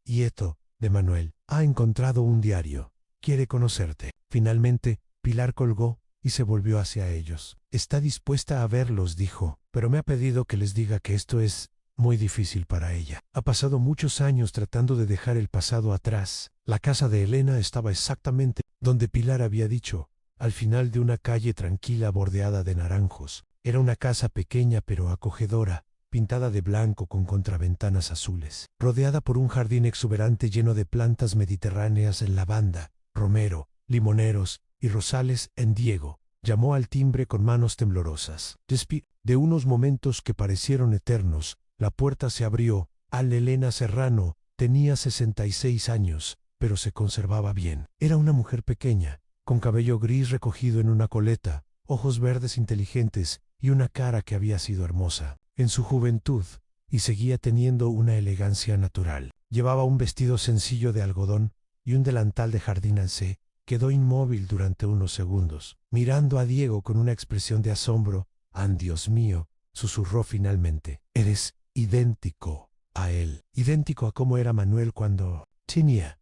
nieto de Manuel. Ha encontrado un diario. Quiere conocerte. Finalmente, Pilar colgó y se volvió hacia ellos. Está dispuesta a verlos, dijo, pero me ha pedido que les diga que esto es muy difícil para ella. Ha pasado muchos años tratando de dejar el pasado atrás. La casa de Elena estaba exactamente donde Pilar había dicho, al final de una calle tranquila bordeada de naranjos. Era una casa pequeña pero acogedora, pintada de blanco con contraventanas azules, rodeada por un jardín exuberante lleno de plantas mediterráneas en lavanda, romero, limoneros y rosales. En Diego llamó al timbre con manos temblorosas. De unos momentos que parecieron eternos, la puerta se abrió. Elena Serrano tenía 66 años, pero se conservaba bien. Era una mujer pequeña, con cabello gris recogido en una coleta, ojos verdes inteligentes y una cara que había sido hermosa en su juventud y seguía teniendo una elegancia natural. Llevaba un vestido sencillo de algodón y un delantal de jardín. Se quedó inmóvil durante unos segundos, mirando a Diego con una expresión de asombro. Dios mío, susurró finalmente. Eres idéntico a él, idéntico a cómo era Manuel cuando tenía.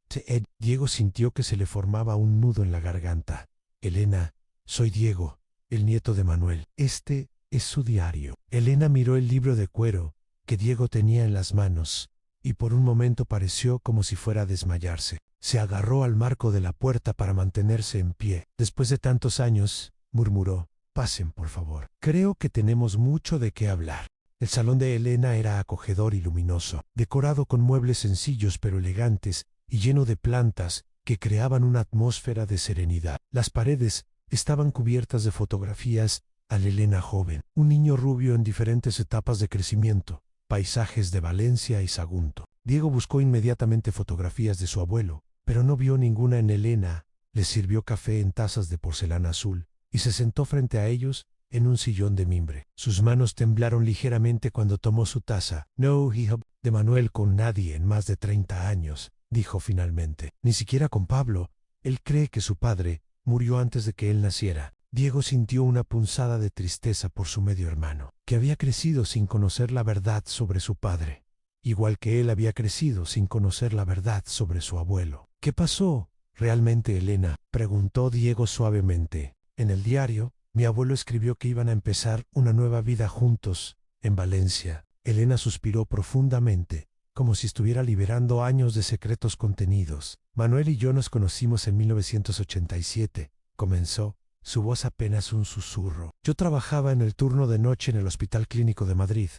Diego sintió que se le formaba un nudo en la garganta. Elena, soy Diego, el nieto de Manuel. Este es su diario. Elena miró el libro de cuero que Diego tenía en las manos y por un momento pareció como si fuera a desmayarse. Se agarró al marco de la puerta para mantenerse en pie. Después de tantos años, murmuró, pasen por favor. Creo que tenemos mucho de qué hablar. El salón de Elena era acogedor y luminoso, decorado con muebles sencillos pero elegantes y lleno de plantas que creaban una atmósfera de serenidad. Las paredes estaban cubiertas de fotografías a Elena joven, un niño rubio en diferentes etapas de crecimiento, paisajes de Valencia y Sagunto. Diego buscó inmediatamente fotografías de su abuelo, pero no vio ninguna en Elena. Le sirvió café en tazas de porcelana azul y se sentó frente a ellos en un sillón de mimbre. Sus manos temblaron ligeramente cuando tomó su taza. No, hijo de Manuel con nadie en más de 30 años, dijo finalmente. Ni siquiera con Pablo. Él cree que su padre murió antes de que él naciera. Diego sintió una punzada de tristeza por su medio hermano, que había crecido sin conocer la verdad sobre su padre, igual que él había crecido sin conocer la verdad sobre su abuelo. ¿Qué pasó realmente, Elena?, preguntó Diego suavemente. En el diario, mi abuelo escribió que iban a empezar una nueva vida juntos en Valencia. Elena suspiró profundamente, como si estuviera liberando años de secretos contenidos. Manuel y yo nos conocimos en 1987, comenzó, su voz apenas un susurro. Yo trabajaba en el turno de noche en el Hospital Clínico de Madrid,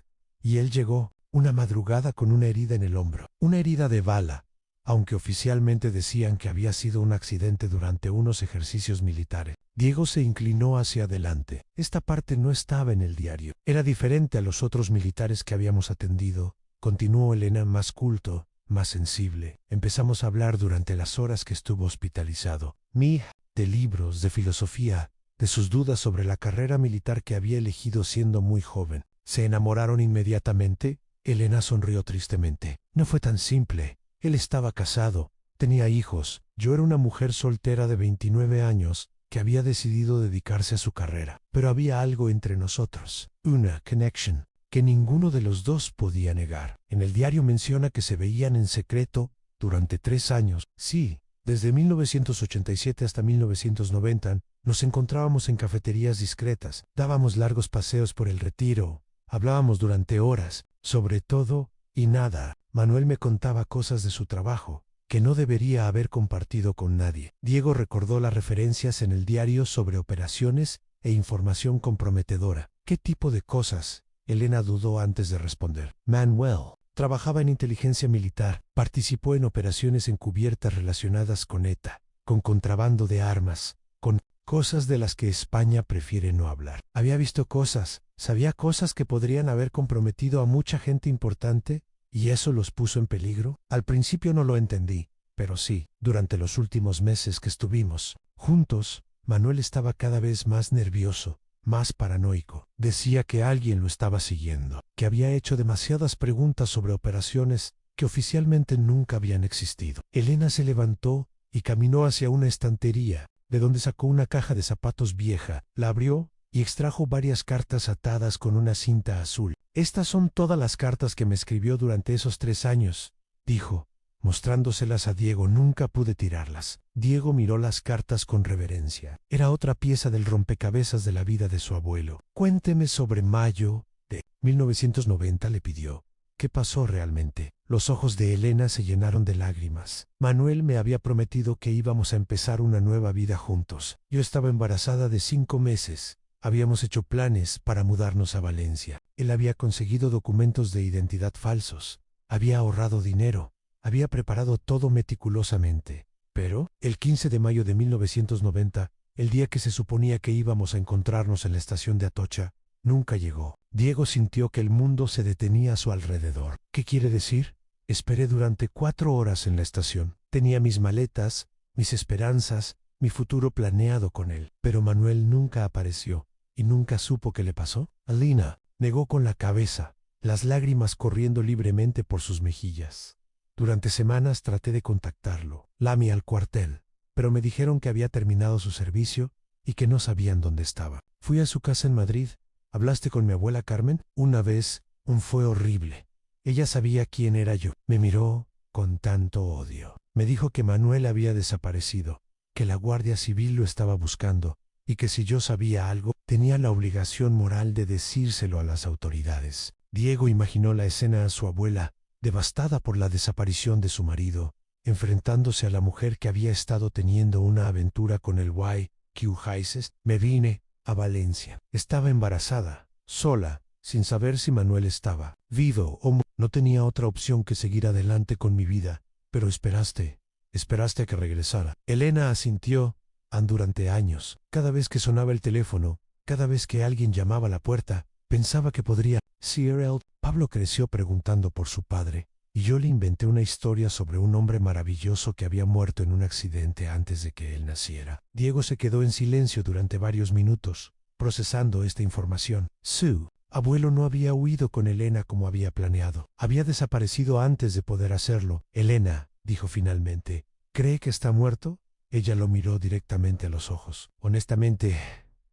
y él llegó, una madrugada con una herida en el hombro, una herida de bala, aunque oficialmente decían que había sido un accidente durante unos ejercicios militares. Diego se inclinó hacia adelante. Esta parte no estaba en el diario. Era diferente a los otros militares que habíamos atendido. Continuó Elena, más culto, más sensible. Empezamos a hablar durante las horas que estuvo hospitalizado. De libros, de filosofía, de sus dudas sobre la carrera militar que había elegido siendo muy joven. ¿Se enamoraron inmediatamente? Elena sonrió tristemente. No fue tan simple. Él estaba casado, tenía hijos. Yo era una mujer soltera de 29 años que había decidido dedicarse a su carrera. Pero había algo entre nosotros, una connection, que ninguno de los dos podía negar. En el diario menciona que se veían en secreto durante 3 años. Sí, desde 1987 hasta 1990 nos encontrábamos en cafeterías discretas, dábamos largos paseos por el Retiro, hablábamos durante horas, sobre todo y nada. Manuel me contaba cosas de su trabajo, que no debería haber compartido con nadie. Diego recordó las referencias en el diario sobre operaciones e información comprometedora. ¿Qué tipo de cosas? Elena dudó antes de responder. Manuel trabajaba en inteligencia militar, participó en operaciones encubiertas relacionadas con ETA, con contrabando de armas, con cosas de las que España prefiere no hablar. Había visto cosas, sabía cosas que podrían haber comprometido a mucha gente importante. ¿Y eso los puso en peligro? Al principio no lo entendí, pero sí, durante los últimos meses que estuvimos juntos, Manuel estaba cada vez más nervioso, más paranoico. Decía que alguien lo estaba siguiendo, que había hecho demasiadas preguntas sobre operaciones que oficialmente nunca habían existido. Elena se levantó y caminó hacia una estantería, de donde sacó una caja de zapatos vieja, la abrió y extrajo varias cartas atadas con una cinta azul. Estas son todas las cartas que me escribió durante esos 3 años, dijo, mostrándoselas a Diego. Nunca pude tirarlas. Diego miró las cartas con reverencia. Era otra pieza del rompecabezas de la vida de su abuelo. Cuénteme sobre mayo de 1990, le pidió. ¿Qué pasó realmente? Los ojos de Elena se llenaron de lágrimas. Manuel me había prometido que íbamos a empezar una nueva vida juntos. Yo estaba embarazada de 5 meses. Habíamos hecho planes para mudarnos a Valencia. Él había conseguido documentos de identidad falsos, había ahorrado dinero, había preparado todo meticulosamente. Pero, el 15 de mayo de 1990, el día que se suponía que íbamos a encontrarnos en la estación de Atocha, nunca llegó. Diego sintió que el mundo se detenía a su alrededor. ¿Qué quiere decir? Esperé durante 4 horas en la estación. Tenía mis maletas, mis esperanzas, mi futuro planeado con él. Pero Manuel nunca apareció. ¿Y nunca supo qué le pasó? Alina negó con la cabeza, las lágrimas corriendo libremente por sus mejillas. Durante semanas traté de contactarlo. Llamé al cuartel, pero me dijeron que había terminado su servicio y que no sabían dónde estaba. Fui a su casa en Madrid. ¿Hablaste con mi abuela Carmen? Una vez, fue horrible. Ella sabía quién era yo. Me miró con tanto odio. Me dijo que Manuel había desaparecido, que la Guardia Civil lo estaba buscando, y que si yo sabía algo, tenía la obligación moral de decírselo a las autoridades. Diego imaginó la escena a su abuela, devastada por la desaparición de su marido, enfrentándose a la mujer que había estado teniendo una aventura con el Y.Q. Heises. Me vine a Valencia. Estaba embarazada, sola, sin saber si Manuel estaba vivo o no tenía otra opción que seguir adelante con mi vida. Pero esperaste a que regresara. Elena asintió. Durante años, cada vez que sonaba el teléfono, cada vez que alguien llamaba a la puerta, pensaba que podría. Cyril. Pablo creció preguntando por su padre, y yo le inventé una historia sobre un hombre maravilloso que había muerto en un accidente antes de que él naciera. Diego se quedó en silencio durante varios minutos, procesando esta información. Su abuelo no había huido con Elena como había planeado. Había desaparecido antes de poder hacerlo. Elena, dijo finalmente, ¿cree que está muerto? Ella lo miró directamente a los ojos. Honestamente,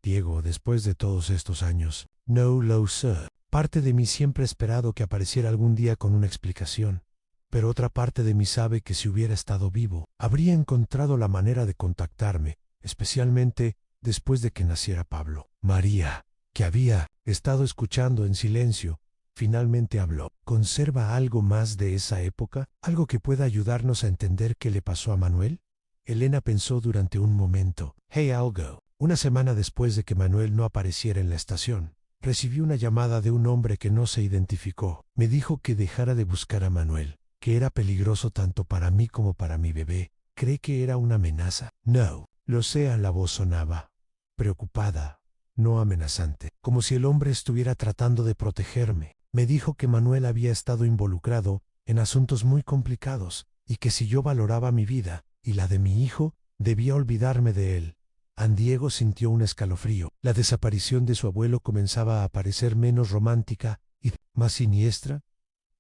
Diego, después de todos estos años, no lo sé. Parte de mí siempre ha esperado que apareciera algún día con una explicación, pero otra parte de mí sabe que si hubiera estado vivo, habría encontrado la manera de contactarme, especialmente después de que naciera Pablo. María, que había estado escuchando en silencio, Finalmente habló. ¿Conserva algo más de esa época? ¿Algo que pueda ayudarnos a entender qué le pasó a Manuel? Elena pensó durante un momento. Hey, algo. Una semana después de que Manuel no apareciera en la estación, recibí una llamada de un hombre que no se identificó. Me dijo que dejara de buscar a Manuel, que era peligroso tanto para mí como para mi bebé. ¿Cree que era una amenaza? No. Lo sé, la voz sonaba preocupada, no amenazante, como si el hombre estuviera tratando de protegerme. Me dijo que Manuel había estado involucrado en asuntos muy complicados y que si yo valoraba mi vida y la de mi hijo, debía olvidarme de él. Diego sintió un escalofrío. La desaparición de su abuelo comenzaba a parecer menos romántica y más siniestra,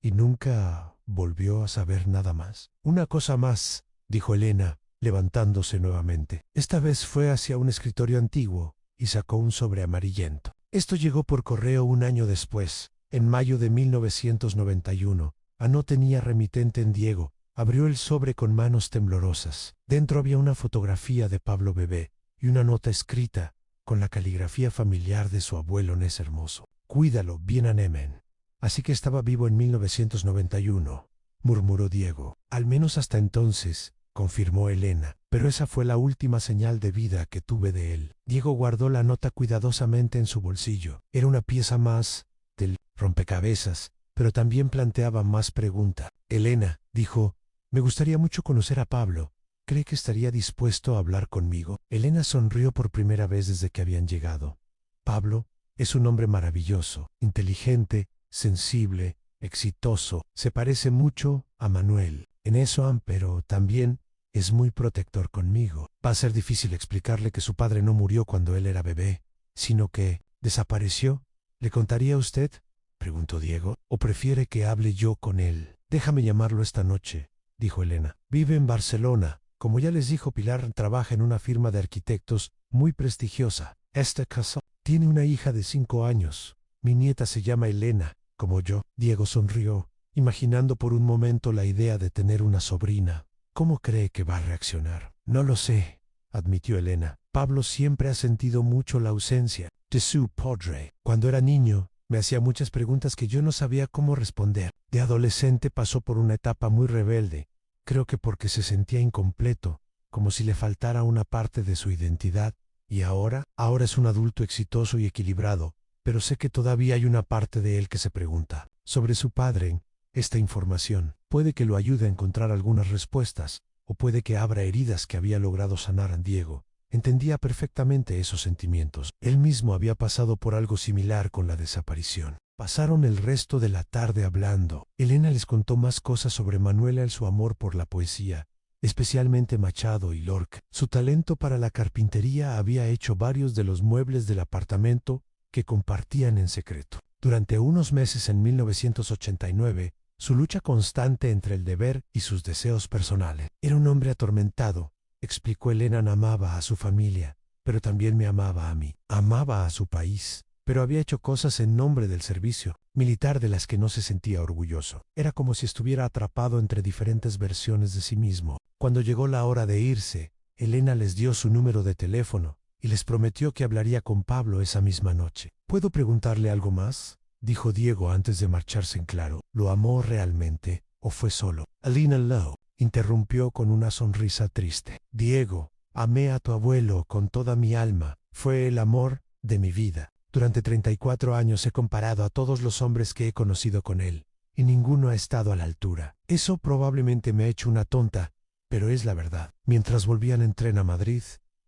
y nunca volvió a saber nada más. Una cosa más, dijo Elena, levantándose nuevamente. Esta vez fue hacia un escritorio antiguo y sacó un sobre amarillento. Esto llegó por correo un año después, en mayo de 1991. No tenía remitente en Diego. Abrió el sobre con manos temblorosas. Dentro había una fotografía de Pablo bebé y una nota escrita con la caligrafía familiar de su abuelo Nes Hermoso. Cuídalo, bien anemen. Así que estaba vivo en 1991, murmuró Diego. Al menos hasta entonces, confirmó Elena, pero esa fue la última señal de vida que tuve de él. Diego guardó la nota cuidadosamente en su bolsillo. Era una pieza más del rompecabezas, pero también planteaba más pregunta. Elena, dijo, me gustaría mucho conocer a Pablo. ¿Cree que estaría dispuesto a hablar conmigo? Elena sonrió por primera vez desde que habían llegado. Pablo es un hombre maravilloso, inteligente, sensible, exitoso. Se parece mucho a Manuel en eso, pero también es muy protector conmigo. Va a ser difícil explicarle que su padre no murió cuando él era bebé, sino que desapareció. ¿Le contaría a usted?, preguntó Diego, ¿o prefiere que hable yo con él? Déjame llamarlo esta noche, dijo Elena. Vive en Barcelona. Como ya les dijo Pilar, trabaja en una firma de arquitectos muy prestigiosa. Está casado. Tiene una hija de 5 años. Mi nieta se llama Elena, como yo. Diego sonrió, imaginando por un momento la idea de tener una sobrina. ¿Cómo cree que va a reaccionar? No lo sé, admitió Elena. Pablo siempre ha sentido mucho la ausencia de su padre. Cuando era niño, me hacía muchas preguntas que yo no sabía cómo responder. De adolescente pasó por una etapa muy rebelde. Creo que porque se sentía incompleto, como si le faltara una parte de su identidad. Y ahora es un adulto exitoso y equilibrado, pero sé que todavía hay una parte de él que se pregunta sobre su padre. Esta información puede que lo ayude a encontrar algunas respuestas, o puede que abra heridas que había logrado sanar a Diego. Entendía perfectamente esos sentimientos. Él mismo había pasado por algo similar con la desaparición. Pasaron el resto de la tarde hablando. Elena les contó más cosas sobre Manuela y su amor por la poesía, especialmente Machado y Lorca. Su talento para la carpintería había hecho varios de los muebles del apartamento que compartían en secreto. Durante unos meses en 1989, su lucha constante entre el deber y sus deseos personales. Era un hombre atormentado, explicó Elena. Amaba a su familia, pero también me amaba a mí. Amaba a su país, pero había hecho cosas en nombre del servicio militar de las que no se sentía orgulloso. Era como si estuviera atrapado entre diferentes versiones de sí mismo. Cuando llegó la hora de irse, Elena les dio su número de teléfono y les prometió que hablaría con Pablo esa misma noche. ¿Puedo preguntarle algo más?, dijo Diego antes de marcharse en claro. ¿Lo amó realmente o fue solo? Elena lo interrumpió con una sonrisa triste. Diego, amé a tu abuelo con toda mi alma. Fue el amor de mi vida. Durante 34 años he comparado a todos los hombres que he conocido con él, y ninguno ha estado a la altura. Eso probablemente me ha hecho una tonta, pero es la verdad. Mientras volvían en tren a Madrid,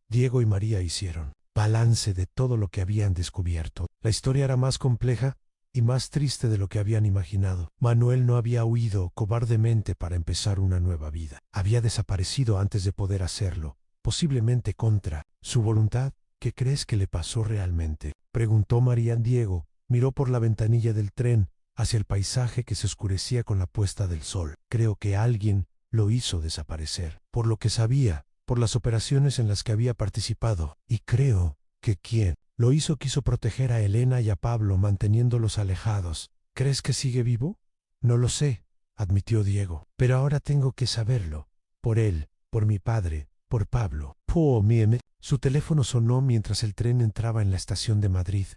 Diego y María hicieron balance de todo lo que habían descubierto. La historia era más compleja y más triste de lo que habían imaginado. Manuel no había huido cobardemente para empezar una nueva vida. Había desaparecido antes de poder hacerlo, posiblemente contra su voluntad. ¿Qué crees que le pasó realmente?, preguntó María. Diego miró por la ventanilla del tren hacia el paisaje que se oscurecía con la puesta del sol. Creo que alguien lo hizo desaparecer, por lo que sabía, por las operaciones en las que había participado, y creo que quien lo hizo quiso proteger a Elena y a Pablo manteniéndolos alejados. ¿Crees que sigue vivo? No lo sé, admitió Diego, pero ahora tengo que saberlo. Por él, por mi padre, por Pablo. Su teléfono sonó mientras el tren entraba en la estación de Madrid.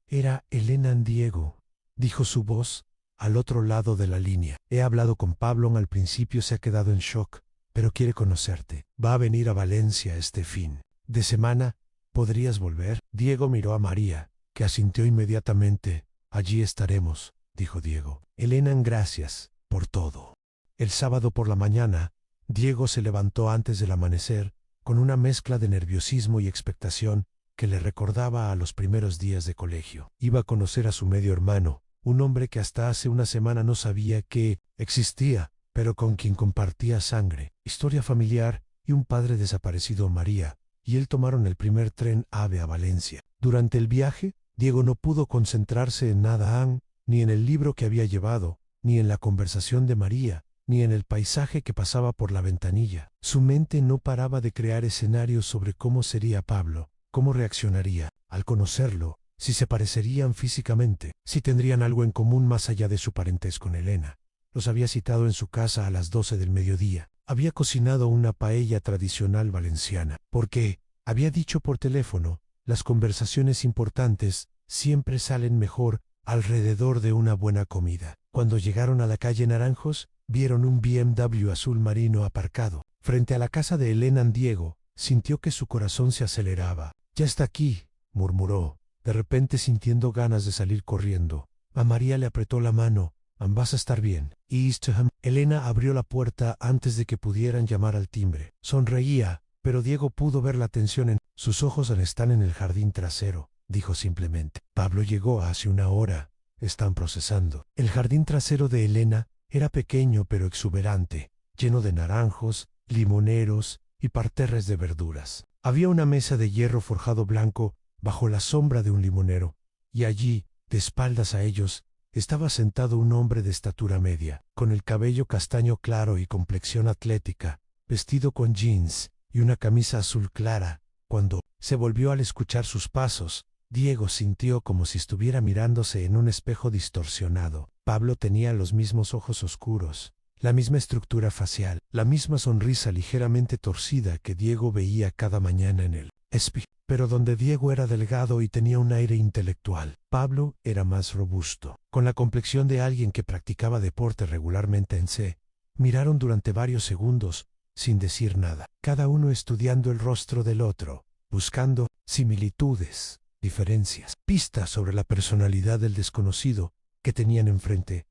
Era Elena. Diego, dijo su voz al otro lado de la línea. He hablado con Pablo, al principio se ha quedado en shock, pero quiere conocerte. Va a venir a Valencia este fin de semana. ¿Podrías volver? Diego miró a María, que asintió inmediatamente. Allí estaremos, dijo Diego. Elena, gracias por todo. El sábado por la mañana, Diego se levantó antes del amanecer, con una mezcla de nerviosismo y expectación que le recordaba a los primeros días de colegio. Iba a conocer a su medio hermano, un hombre que hasta hace una semana no sabía que existía, pero con quien compartía sangre, historia familiar y un padre desaparecido. María y él tomaron el primer tren AVE a Valencia. Durante el viaje, Diego no pudo concentrarse en nada, ni en el libro que había llevado, ni en la conversación de María, ni en el paisaje que pasaba por la ventanilla. Su mente no paraba de crear escenarios sobre cómo sería Pablo, cómo reaccionaría al conocerlo, si se parecerían físicamente, si tendrían algo en común más allá de su parentesco con Elena. Los había citado en su casa a las 12 del mediodía. Había cocinado una paella tradicional valenciana, porque, había dicho por teléfono, las conversaciones importantes siempre salen mejor alrededor de una buena comida. Cuando llegaron a la calle Naranjos, vieron un BMW azul marino aparcado. Frente a la casa de Elena, Diego sintió que su corazón se aceleraba. Ya está aquí, murmuró, de repente sintiendo ganas de salir corriendo. A María le apretó la mano. Vas a estar bien. Elena abrió la puerta antes de que pudieran llamar al timbre. Sonreía, pero Diego pudo ver la tensión en sus ojos. Están en el jardín trasero, dijo simplemente. Pablo llegó hace una hora. Están procesando. El jardín trasero de Elena era pequeño pero exuberante, lleno de naranjos, limoneros y parterres de verduras. Había una mesa de hierro forjado blanco bajo la sombra de un limonero, y allí, de espaldas a ellos, estaba sentado un hombre de estatura media, con el cabello castaño claro y complexión atlética, vestido con jeans y una camisa azul clara. Cuando se volvió al escuchar sus pasos, Diego sintió como si estuviera mirándose en un espejo distorsionado. Pablo tenía los mismos ojos oscuros, la misma estructura facial, la misma sonrisa ligeramente torcida que Diego veía cada mañana en el espejo. Pero donde Diego era delgado y tenía un aire intelectual, Pablo era más robusto, con la complexión de alguien que practicaba deporte regularmente. Miraron durante varios segundos, sin decir nada, cada uno estudiando el rostro del otro, buscando similitudes, diferencias, pistas sobre la personalidad del desconocido que tenían enfrente.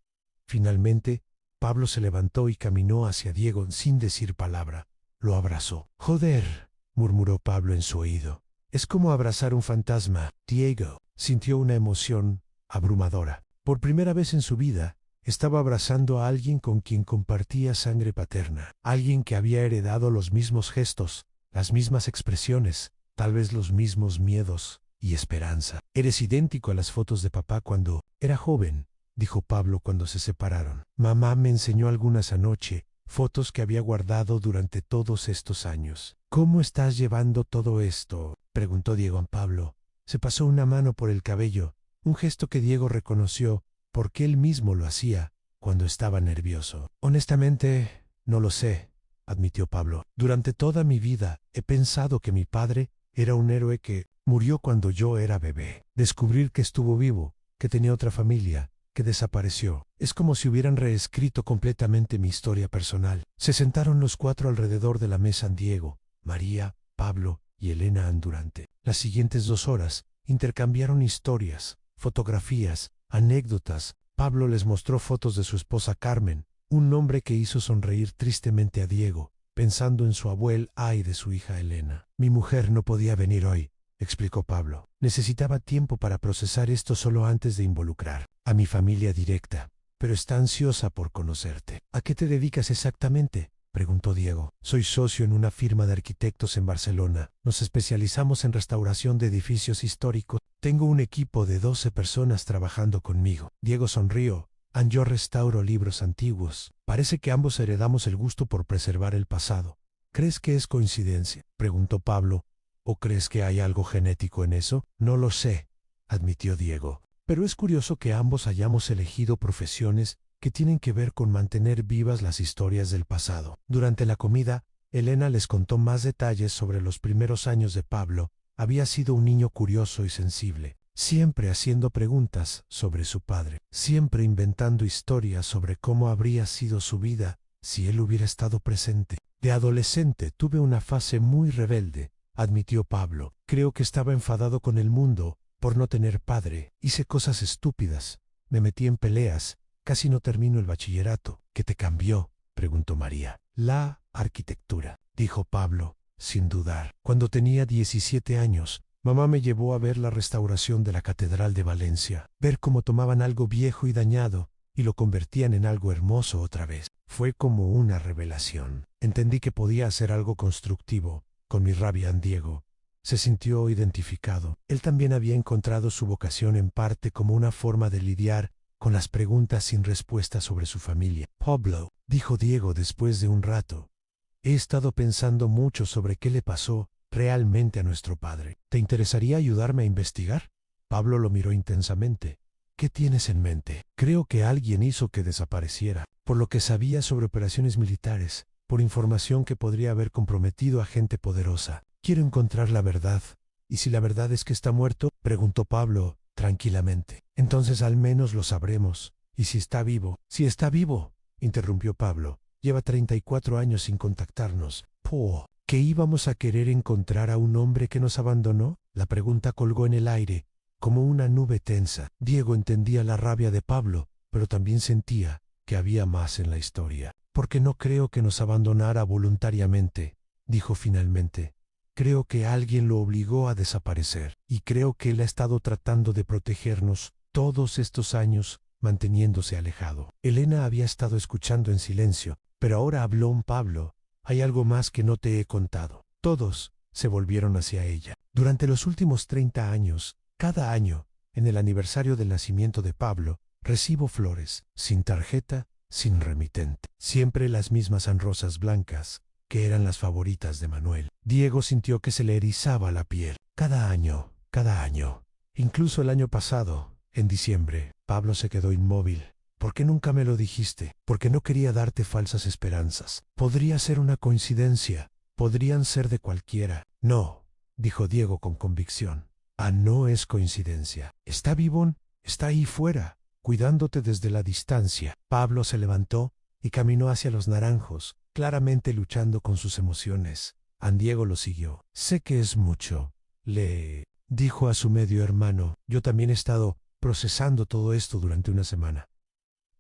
Finalmente, Pablo se levantó y caminó hacia Diego sin decir palabra. Lo abrazó. Joder, murmuró Pablo en su oído. Es como abrazar un fantasma. Diego sintió una emoción abrumadora. Por primera vez en su vida, estaba abrazando a alguien con quien compartía sangre paterna. Alguien que había heredado los mismos gestos, las mismas expresiones, tal vez los mismos miedos y esperanza. Eres idéntico a las fotos de papá cuando era joven, dijo Pablo cuando se separaron. Mamá me enseñó algunas anoche, fotos que había guardado durante todos estos años. ¿Cómo estás llevando todo esto?, preguntó Diego a Pablo. Se pasó una mano por el cabello, un gesto que Diego reconoció porque él mismo lo hacía cuando estaba nervioso. Honestamente, no lo sé, admitió Pablo. Durante toda mi vida he pensado que mi padre era un héroe que murió cuando yo era bebé. Descubrir que estuvo vivo, que tenía otra familia, que desapareció. Es como si hubieran reescrito completamente mi historia personal. Se sentaron los cuatro alrededor de la mesa: Diego, María, Pablo y Elena. Durante las siguientes 2 horas, intercambiaron historias, fotografías, anécdotas. Pablo les mostró fotos de su esposa Carmen, un nombre que hizo sonreír tristemente a Diego, pensando en su abuela y de su hija Elena. Mi mujer no podía venir hoy, explicó Pablo. Necesitaba tiempo para procesar esto solo antes de involucrar a mi familia directa, pero está ansiosa por conocerte. ¿A qué te dedicas exactamente?, preguntó Diego. Soy socio en una firma de arquitectos en Barcelona. Nos especializamos en restauración de edificios históricos. Tengo un equipo de 12 personas trabajando conmigo. Diego sonrió. Yo restauro libros antiguos. Parece que ambos heredamos el gusto por preservar el pasado. ¿Crees que es coincidencia?, preguntó Pablo. ¿O crees que hay algo genético en eso? No lo sé, admitió Diego. Pero es curioso que ambos hayamos elegido profesiones que tienen que ver con mantener vivas las historias del pasado. Durante la comida, Elena les contó más detalles sobre los primeros años de Pablo. Había sido un niño curioso y sensible. siempre haciendo preguntas sobre su padre, siempre inventando historias sobre cómo habría sido su vida si él hubiera estado presente. De adolescente tuve una fase muy rebelde, admitió Pablo. Creo que estaba enfadado con el mundo por no tener padre. Hice cosas estúpidas. Me metí en peleas. Casi no termino el bachillerato. ¿Qué te cambió?, preguntó María. La arquitectura, dijo Pablo, sin dudar. Cuando tenía 17 años, mamá me llevó a ver la restauración de la Catedral de Valencia, ver cómo tomaban algo viejo y dañado y lo convertían en algo hermoso otra vez. Fue como una revelación. Entendí que podía hacer algo constructivo con mi rabia en Diego. Se sintió identificado. Él también había encontrado su vocación en parte como una forma de lidiar con las preguntas sin respuesta sobre su familia. Pablo, dijo Diego después de un rato, he estado pensando mucho sobre qué le pasó realmente a nuestro padre. ¿Te interesaría ayudarme a investigar? Pablo lo miró intensamente. ¿Qué tienes en mente? Creo que alguien hizo que desapareciera, por lo que sabía sobre operaciones militares, por información que podría haber comprometido a gente poderosa. Quiero encontrar la verdad. ¿Y si la verdad es que está muerto?, preguntó Pablo, tranquilamente. Entonces al menos lo sabremos. ¿Y si está vivo? Si está vivo, interrumpió Pablo. Lleva 34 años sin contactarnos. ¿Que íbamos a querer encontrar a un hombre que nos abandonó? La pregunta colgó en el aire, como una nube tensa. Diego entendía la rabia de Pablo, pero también sentía que había más en la historia. Porque no creo que nos abandonara voluntariamente, dijo finalmente. Creo que alguien lo obligó a desaparecer, y creo que él ha estado tratando de protegernos todos estos años, manteniéndose alejado. Elena había estado escuchando en silencio, pero ahora habló un Pablo. Hay algo más que no te he contado. Todos se volvieron hacia ella. Durante los últimos 30 años, cada año, en el aniversario del nacimiento de Pablo, recibo flores, sin tarjeta, sin remitente. Siempre las mismas rosas blancas, que eran las favoritas de Manuel. Diego sintió que se le erizaba la piel. Cada año. Incluso el año pasado, en diciembre, Pablo se quedó inmóvil. ¿Por qué nunca me lo dijiste? Porque no quería darte falsas esperanzas. Podría ser una coincidencia. Podrían ser de cualquiera. No, dijo Diego con convicción. No es coincidencia. Está vivo, está ahí fuera, cuidándote desde la distancia. Pablo se levantó y caminó hacia los naranjos, claramente luchando con sus emociones. Diego lo siguió. Sé que es mucho, le dijo a su medio hermano. Yo también he estado procesando todo esto durante una semana.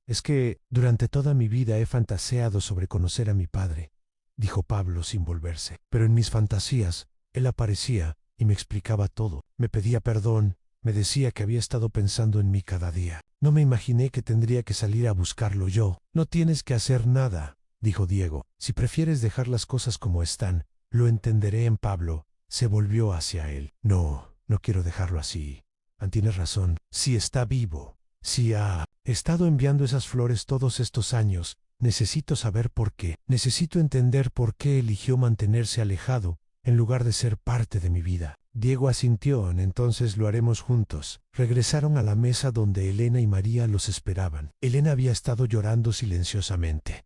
Es que durante toda mi vida he fantaseado sobre conocer a mi padre, dijo Pablo sin volverse. Pero en mis fantasías, él aparecía y me explicaba todo. Me pedía perdón, me decía que había estado pensando en mí cada día. No me imaginé que tendría que salir a buscarlo yo. No tienes que hacer nada, dijo Diego. Si prefieres dejar las cosas como están, lo entenderé. En Pablo se volvió hacia él. No quiero dejarlo así. Tienes razón. Si está vivo, si ha estado enviando esas flores todos estos años, necesito saber por qué. Necesito entender por qué eligió mantenerse alejado en lugar de ser parte de mi vida. Diego asintió. Entonces lo haremos juntos. Regresaron a la mesa donde Elena y María los esperaban. Elena había estado llorando silenciosamente.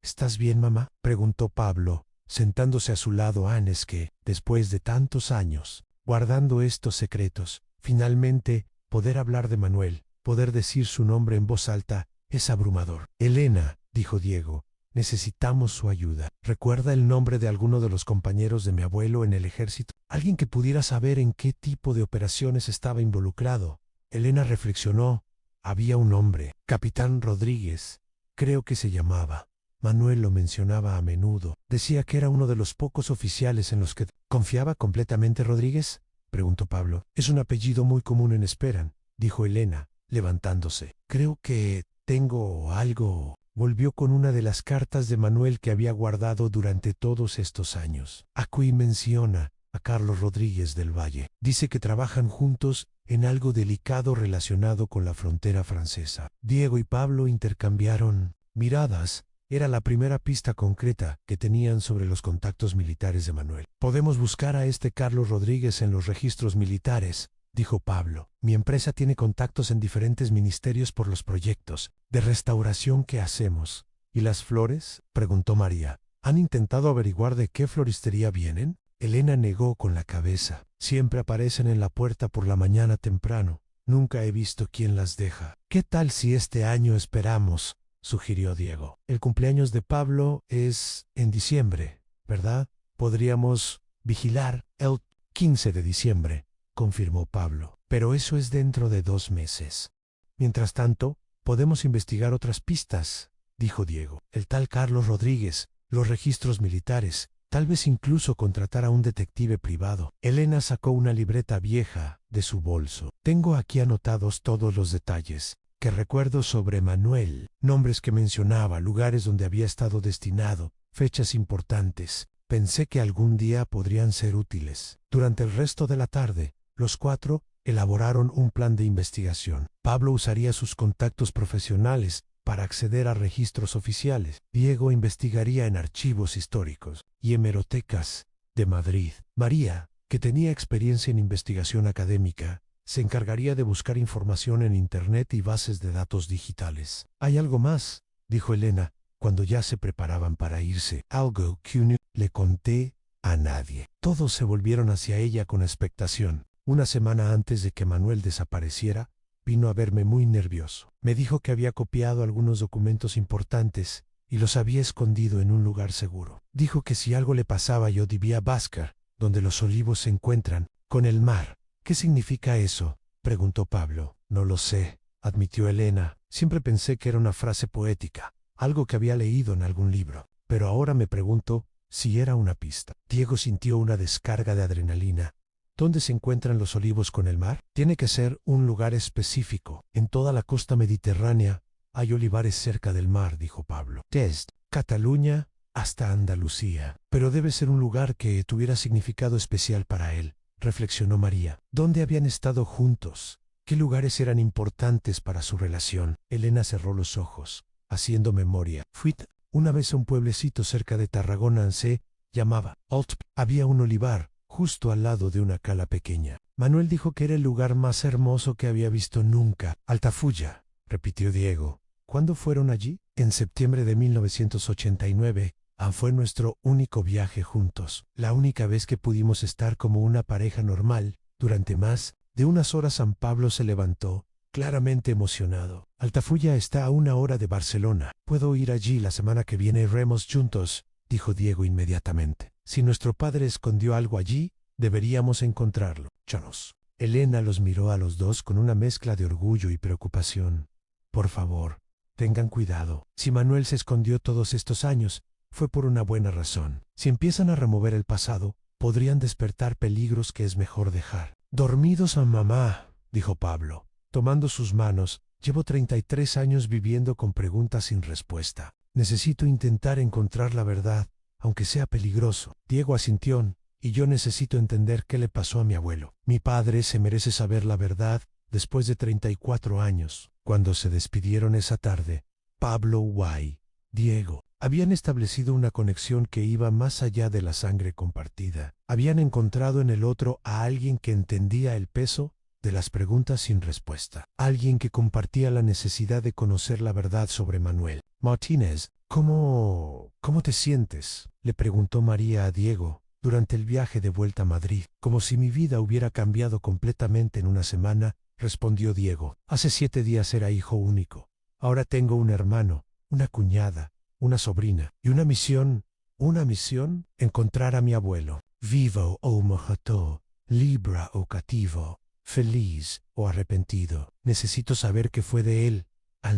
¿Estás bien, mamá?, preguntó Pablo, sentándose a su lado. Es que, después de tantos años, guardando estos secretos, finalmente, poder hablar de Manuel, poder decir su nombre en voz alta, es abrumador. Elena, dijo Diego, necesitamos su ayuda. ¿Recuerda el nombre de alguno de los compañeros de mi abuelo en el ejército? Alguien que pudiera saber en qué tipo de operaciones estaba involucrado. Elena reflexionó. Había un hombre, Capitán Rodríguez, creo que se llamaba. Manuel lo mencionaba a menudo. Decía que era uno de los pocos oficiales en los que confiaba completamente. ¿Rodríguez?, preguntó Pablo. Es un apellido muy común en Esperan, dijo Elena, levantándose. Creo que tengo algo. Volvió con una de las cartas de Manuel que había guardado durante todos estos años. Aquí menciona a Carlos Rodríguez del Valle. Dice que trabajan juntos en algo delicado relacionado con la frontera francesa. Diego y Pablo intercambiaron miradas. Era la primera pista concreta que tenían sobre los contactos militares de Manuel. Podemos buscar a este Carlos Rodríguez en los registros militares, dijo Pablo. Mi empresa tiene contactos en diferentes ministerios por los proyectos de restauración que hacemos. ¿Y las flores?, preguntó María. ¿Han intentado averiguar de qué floristería vienen? Elena negó con la cabeza. Siempre aparecen en la puerta por la mañana temprano. Nunca he visto quién las deja. ¿Qué tal si este año esperamos?, sugirió Diego. El cumpleaños de Pablo es en diciembre, ¿verdad? Podríamos vigilar el 15 de diciembre, confirmó Pablo. Pero eso es dentro de 2 meses. Mientras tanto, podemos investigar otras pistas, dijo Diego. El tal Carlos Rodríguez, los registros militares, tal vez incluso contratar a un detective privado. Elena sacó una libreta vieja de su bolso. Tengo aquí anotados todos los detalles que recuerdo sobre Manuel, nombres que mencionaba, lugares donde había estado destinado, fechas importantes. Pensé que algún día podrían ser útiles. Durante el resto de la tarde, los 4 elaboraron un plan de investigación. Pablo usaría sus contactos profesionales para acceder a registros oficiales. Diego investigaría en archivos históricos y hemerotecas de Madrid. María, que tenía experiencia en investigación académica, se encargaría de buscar información en Internet y bases de datos digitales. «Hay algo más», dijo Elena, cuando ya se preparaban para irse. «Algo que no le conté a nadie». Todos se volvieron hacia ella con expectación. Una semana antes de que Manuel desapareciera, vino a verme muy nervioso. Me dijo que había copiado algunos documentos importantes y los había escondido en un lugar seguro. Dijo que si algo le pasaba yo debía a Bhaskar, donde los olivos se encuentran, con el mar. «¿Qué significa eso?», preguntó Pablo. «No lo sé», admitió Elena. «Siempre pensé que era una frase poética, algo que había leído en algún libro. Pero ahora me pregunto si era una pista». Diego sintió una descarga de adrenalina. «¿Dónde se encuentran los olivos con el mar?». «Tiene que ser un lugar específico. En toda la costa mediterránea hay olivares cerca del mar», dijo Pablo. «Desde Cataluña hasta Andalucía. Pero debe ser un lugar que tuviera significado especial para él», reflexionó María. «¿Dónde habían estado juntos? ¿Qué lugares eran importantes para su relación?». Elena cerró los ojos, haciendo memoria. «Fui una vez a un pueblecito cerca de Tarragona, se llamaba Altp. Había un olivar justo al lado de una cala pequeña. Manuel dijo que era el lugar más hermoso que había visto nunca». «Altafulla», repitió Diego. «¿Cuándo fueron allí?». «En septiembre de 1989. Fue nuestro único viaje juntos. La única vez que pudimos estar como una pareja normal. Durante más de unas horas San Pablo se levantó, claramente emocionado. «Altafulla está a 1 hora de Barcelona. Puedo ir allí la semana que viene y remos juntos», dijo Diego inmediatamente. «Si nuestro padre escondió algo allí, deberíamos encontrarlo». «Chanos». Elena los miró a los dos con una mezcla de orgullo y preocupación. «Por favor, tengan cuidado. Si Manuel se escondió todos estos años, fue por una buena razón. Si empiezan a remover el pasado, podrían despertar peligros que es mejor dejar». «Dormidos a mamá», dijo Pablo, tomando sus manos. «Llevo 33 años viviendo con preguntas sin respuesta. Necesito intentar encontrar la verdad, aunque sea peligroso». Diego asintió. «Y yo necesito entender qué le pasó a mi abuelo. Mi padre se merece saber la verdad después de 34 años». Cuando se despidieron esa tarde, Pablo y Diego habían establecido una conexión que iba más allá de la sangre compartida. Habían encontrado en el otro a alguien que entendía el peso de las preguntas sin respuesta. Alguien que compartía la necesidad de conocer la verdad sobre Manuel. «Martínez, ¿cómo te sientes?», le preguntó María a Diego durante el viaje de vuelta a Madrid. «Como si mi vida hubiera cambiado completamente en una semana», respondió Diego. «Hace 7 días era hijo único. Ahora tengo un hermano, una cuñada, una sobrina y una misión. ¿Una misión? Encontrar a mi abuelo. Vivo o muerto, libre o cativo, feliz o arrepentido. Necesito saber qué fue de él».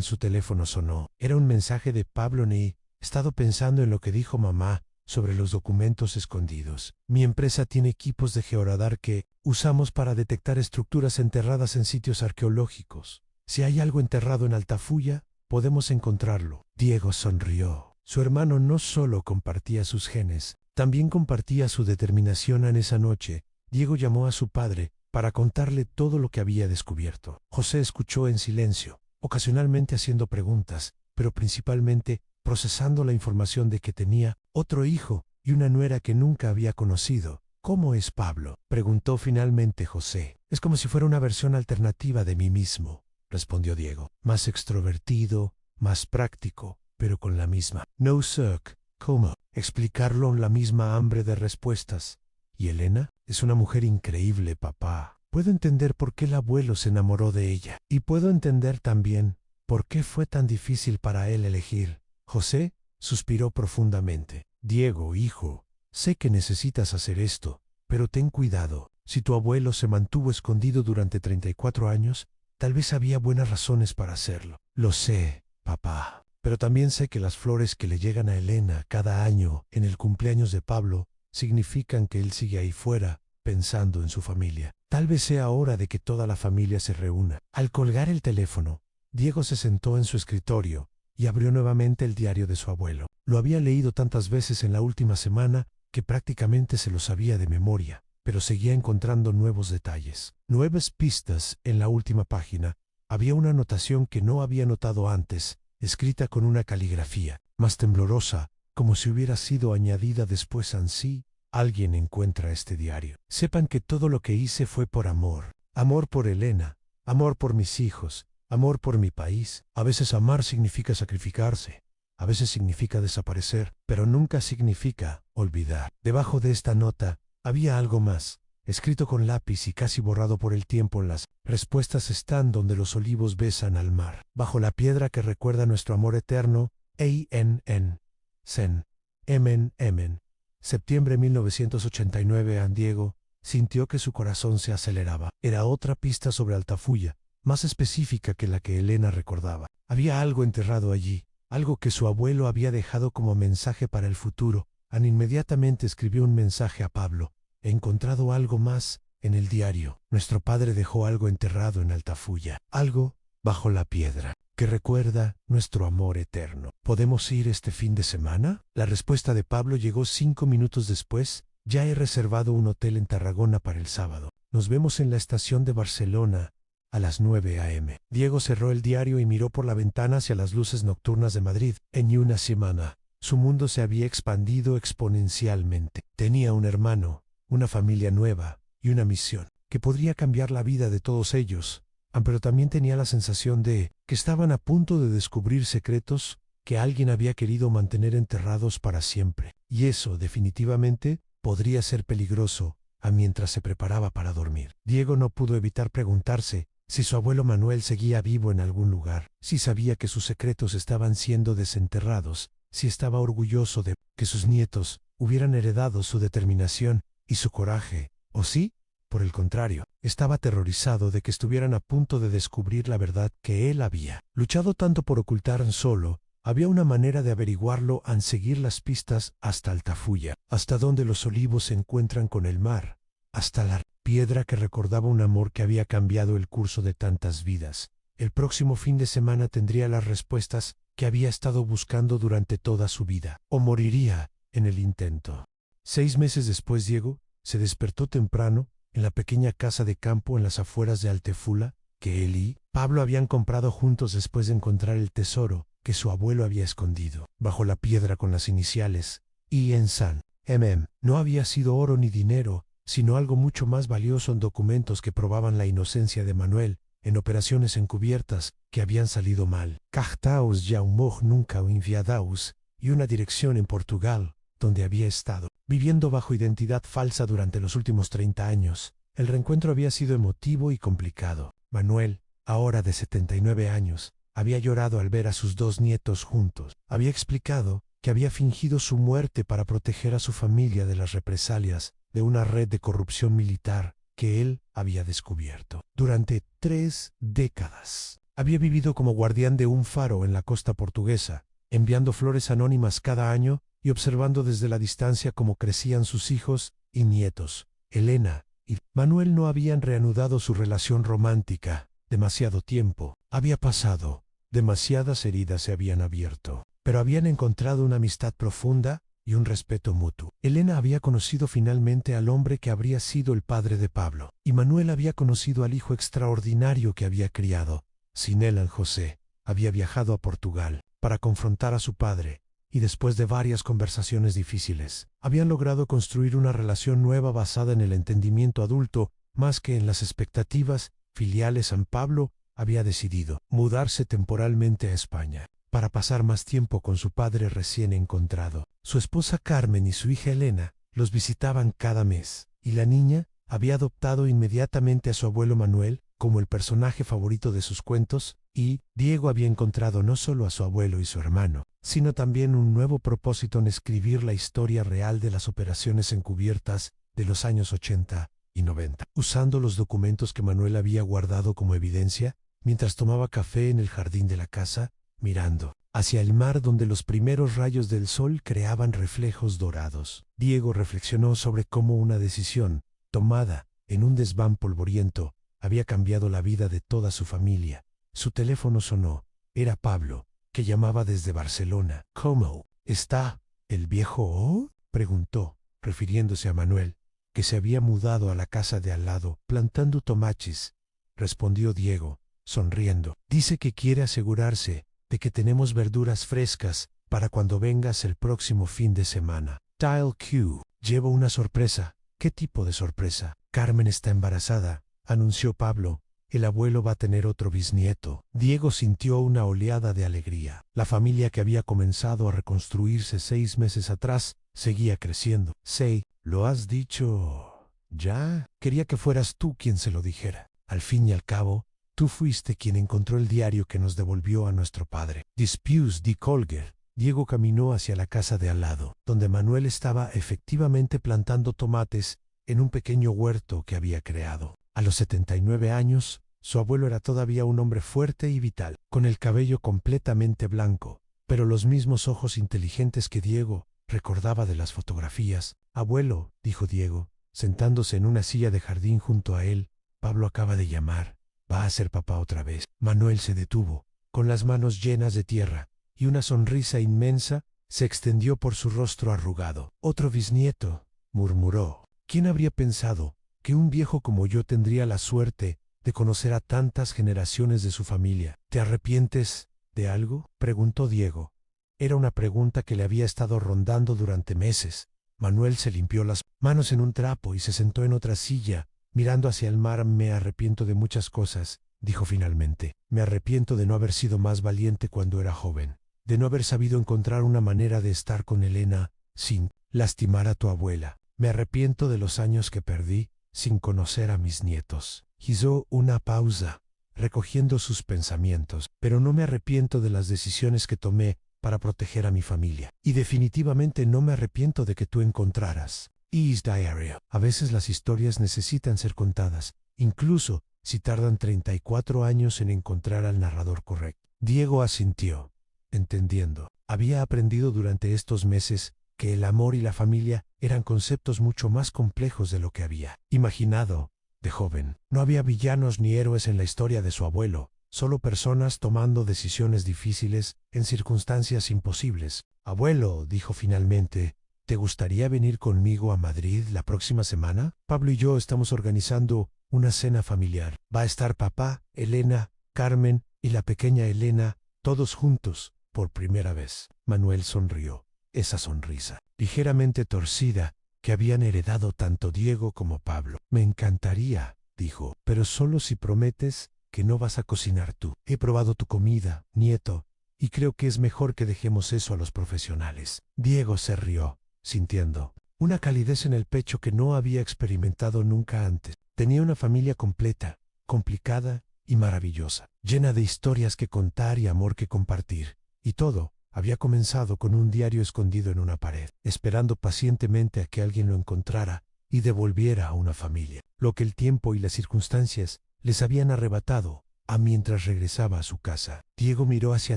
Su teléfono sonó. Era un mensaje de Pablo. «He estado pensando en lo que dijo mamá sobre los documentos escondidos. Mi empresa tiene equipos de georadar que usamos para detectar estructuras enterradas en sitios arqueológicos. Si hay algo enterrado en Altafulla, podemos encontrarlo». Diego sonrió. Su hermano no solo compartía sus genes, también compartía su determinación. En esa noche, Diego llamó a su padre para contarle todo lo que había descubierto. José escuchó en silencio, ocasionalmente haciendo preguntas, pero principalmente procesando la información de que tenía otro hijo y una nuera que nunca había conocido. «¿Cómo es Pablo?», preguntó finalmente José. «Es como si fuera una versión alternativa de mí mismo», respondió Diego. «Más extrovertido, más práctico, pero con la misma no sé cómo explicarlo, la misma hambre de respuestas Y Elena es una mujer increíble, papá. Puedo entender por qué el abuelo se enamoró de ella. Y puedo entender también por qué fue tan difícil para él elegir. José suspiró profundamente. Diego, hijo, sé que necesitas hacer esto, pero ten cuidado. Si tu abuelo se mantuvo escondido durante 34 años, tal vez había buenas razones para hacerlo. Lo sé, papá. Pero también sé que las flores que le llegan a Elena cada año en el cumpleaños de Pablo significan que él sigue ahí fuera, pensando en su familia. Tal vez sea hora de que toda la familia se reúna. Al colgar el teléfono, Diego se sentó en su escritorio y abrió nuevamente el diario de su abuelo. Lo había leído tantas veces en la última semana que prácticamente se lo sabía de memoria, pero seguía encontrando nuevos detalles, nuevas pistas en la última página. Había una anotación que no había notado antes, escrita con una caligrafía más temblorosa, como si hubiera sido añadida después ansí. Alguien encuentra este diario. Sepan que todo lo que hice fue por amor. Amor por Elena, amor por mis hijos, amor por mi país. A veces amar significa sacrificarse. A veces significa desaparecer, pero nunca significa olvidar. Debajo de esta nota había algo más, escrito con lápiz y casi borrado por el tiempo. Las respuestas están donde los olivos besan al mar. Bajo la piedra que recuerda nuestro amor eterno, A.N.N. Sen. M.N. Septiembre 1989. Diego sintió que su corazón se aceleraba. Era otra pista sobre Altafulla, más específica que la que Elena recordaba. Había algo enterrado allí, algo que su abuelo había dejado como mensaje para el futuro. Inmediatamente escribió un mensaje a Pablo. He encontrado algo más en el diario. Nuestro padre dejó algo enterrado en Altafulla, algo bajo la piedra que recuerda nuestro amor eterno. ¿Podemos ir este fin de semana? La respuesta de Pablo llegó 5 minutos después. Ya he reservado un hotel en Tarragona para el sábado. Nos vemos en la estación de Barcelona a las 9 a.m. Diego cerró el diario y miró por la ventana hacia las luces nocturnas de Madrid. En una semana, su mundo se había expandido exponencialmente. Tenía un hermano, una familia nueva y una misión que podría cambiar la vida de todos ellos. Pero también tenía la sensación de que estaban a punto de descubrir secretos que alguien había querido mantener enterrados para siempre. Y eso, definitivamente, podría ser peligroso mientras se preparaba para dormir. Diego no pudo evitar preguntarse si su abuelo Manuel seguía vivo en algún lugar, si sabía que sus secretos estaban siendo desenterrados, si estaba orgulloso de que sus nietos hubieran heredado su determinación y su coraje, o si, por el contrario, estaba aterrorizado de que estuvieran a punto de descubrir la verdad que él había luchado tanto por ocultar solo. Había una manera de averiguarlo al seguir las pistas hasta Altafulla, hasta donde los olivos se encuentran con el mar, hasta la piedra que recordaba un amor que había cambiado el curso de tantas vidas. El próximo fin de semana tendría las respuestas que había estado buscando durante toda su vida, o moriría en el intento. 6 meses después, Diego se despertó temprano en la pequeña casa de campo en las afueras de Altafulla, que él y Pablo habían comprado juntos después de encontrar el tesoro que su abuelo había escondido bajo la piedra con las iniciales I.N. No había sido oro ni dinero, sino algo mucho más valioso en documentos que probaban la inocencia de Manuel, en operaciones encubiertas que habían salido mal. Cartaos Jaumoch nunca enviadaos, y una dirección en Portugal, donde había estado viviendo bajo identidad falsa durante los últimos 30 años. El reencuentro había sido emotivo y complicado. Manuel, ahora de 79 años, había llorado al ver a sus 2 nietos juntos. Había explicado que había fingido su muerte para proteger a su familia de las represalias de una red de corrupción militar que él había descubierto. Durante 3 décadas, había vivido como guardián de un faro en la costa portuguesa, enviando flores anónimas cada año y observando desde la distancia cómo crecían sus hijos y nietos. Elena y Manuel no habían reanudado su relación romántica. Demasiado tiempo había pasado, demasiadas heridas se habían abierto, pero habían encontrado una amistad profunda y un respeto mutuo. Elena había conocido finalmente al hombre que habría sido el padre de Pablo, y Manuel había conocido al hijo extraordinario que había criado. Sin él, José había viajado a Portugal para confrontar a su padre, y después de varias conversaciones difíciles, habían logrado construir una relación nueva basada en el entendimiento adulto más que en las expectativas filiales. San Pablo había decidido mudarse temporalmente a España para pasar más tiempo con su padre recién encontrado. Su esposa Carmen y su hija Elena los visitaban cada mes. y la niña había adoptado inmediatamente a su abuelo Manuel como el personaje favorito de sus cuentos, y Diego había encontrado no solo a su abuelo y su hermano, sino también un nuevo propósito en escribir la historia real de las operaciones encubiertas de los años 80 y 90. Usando los documentos que Manuel había guardado como evidencia, mientras tomaba café en el jardín de la casa, mirando hacia el mar donde los primeros rayos del sol creaban reflejos dorados, Diego reflexionó sobre cómo una decisión, tomada en un desván polvoriento, había cambiado la vida de toda su familia. Su teléfono sonó. Era Pablo, que llamaba desde Barcelona. ¿Cómo está el viejo O? Preguntó, refiriéndose a Manuel, que se había mudado a la casa de al lado, plantando tomates. Respondió Diego, sonriendo. Dice que quiere asegurarse de que tenemos verduras frescas para cuando vengas el próximo fin de semana. Dial Q. Llevo una sorpresa. ¿Qué tipo de sorpresa? Carmen está embarazada, anunció Pablo. El abuelo va a tener otro bisnieto. Diego sintió una oleada de alegría. La familia que había comenzado a reconstruirse 6 meses atrás seguía creciendo. Say, ¿lo has dicho ya? Quería que fueras tú quien se lo dijera. Al fin y al cabo, tú fuiste quien encontró el diario que nos devolvió a nuestro padre. Dispuse de Colger. Diego caminó hacia la casa de al lado, donde Manuel estaba efectivamente plantando tomates en un pequeño huerto que había creado. A los 79 años, su abuelo era todavía un hombre fuerte y vital, con el cabello completamente blanco, pero los mismos ojos inteligentes que Diego recordaba de las fotografías. Abuelo, dijo Diego, sentándose en una silla de jardín junto a él, Pablo acaba de llamar. Va a ser papá otra vez. Manuel se detuvo, con las manos llenas de tierra, y una sonrisa inmensa se extendió por su rostro arrugado. Otro bisnieto, murmuró. ¿Quién habría pensado que un viejo como yo tendría la suerte de conocer a tantas generaciones de su familia? ¿Te arrepientes de algo?, preguntó Diego. Era una pregunta que le había estado rondando durante meses. Manuel se limpió las manos en un trapo y se sentó en otra silla, mirando hacia el mar. Me arrepiento de muchas cosas, dijo finalmente. Me arrepiento de no haber sido más valiente cuando era joven, de no haber sabido encontrar una manera de estar con Elena sin lastimar a tu abuela. Me arrepiento de los años que perdí sin conocer a mis nietos. Hizo una pausa, recogiendo sus pensamientos. Pero no me arrepiento de las decisiones que tomé para proteger a mi familia. Y definitivamente no me arrepiento de que tú encontraras East Diary. A veces las historias necesitan ser contadas, incluso si tardan 34 años en encontrar al narrador correcto. Diego asintió, entendiendo. Había aprendido durante estos meses que el amor y la familia eran conceptos mucho más complejos de lo que había imaginado de joven. No había villanos ni héroes en la historia de su abuelo, solo personas tomando decisiones difíciles en circunstancias imposibles. Abuelo, dijo finalmente, ¿te gustaría venir conmigo a Madrid la próxima semana? Pablo y yo estamos organizando una cena familiar. Va a estar papá, Elena, Carmen y la pequeña Elena, todos juntos, por primera vez. Manuel sonrió. Esa sonrisa, ligeramente torcida, que habían heredado tanto Diego como Pablo. Me encantaría, dijo, pero solo si prometes que no vas a cocinar tú. He probado tu comida, nieto, y creo que es mejor que dejemos eso a los profesionales. Diego se rió, sintiendo una calidez en el pecho que no había experimentado nunca antes. Tenía una familia completa, complicada y maravillosa, llena de historias que contar y amor que compartir. Y todo había comenzado con un diario escondido en una pared, esperando pacientemente a que alguien lo encontrara y devolviera a una familia lo que el tiempo y las circunstancias les habían arrebatado. Mientras regresaba a su casa, Diego miró hacia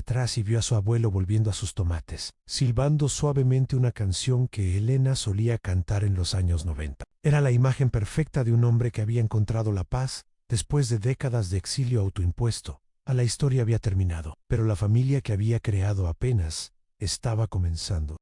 atrás y vio a su abuelo volviendo a sus tomates, silbando suavemente una canción que Elena solía cantar en los años 90. Era la imagen perfecta de un hombre que había encontrado la paz después de décadas de exilio autoimpuesto. La historia había terminado, pero la familia que había creado apenas estaba comenzando.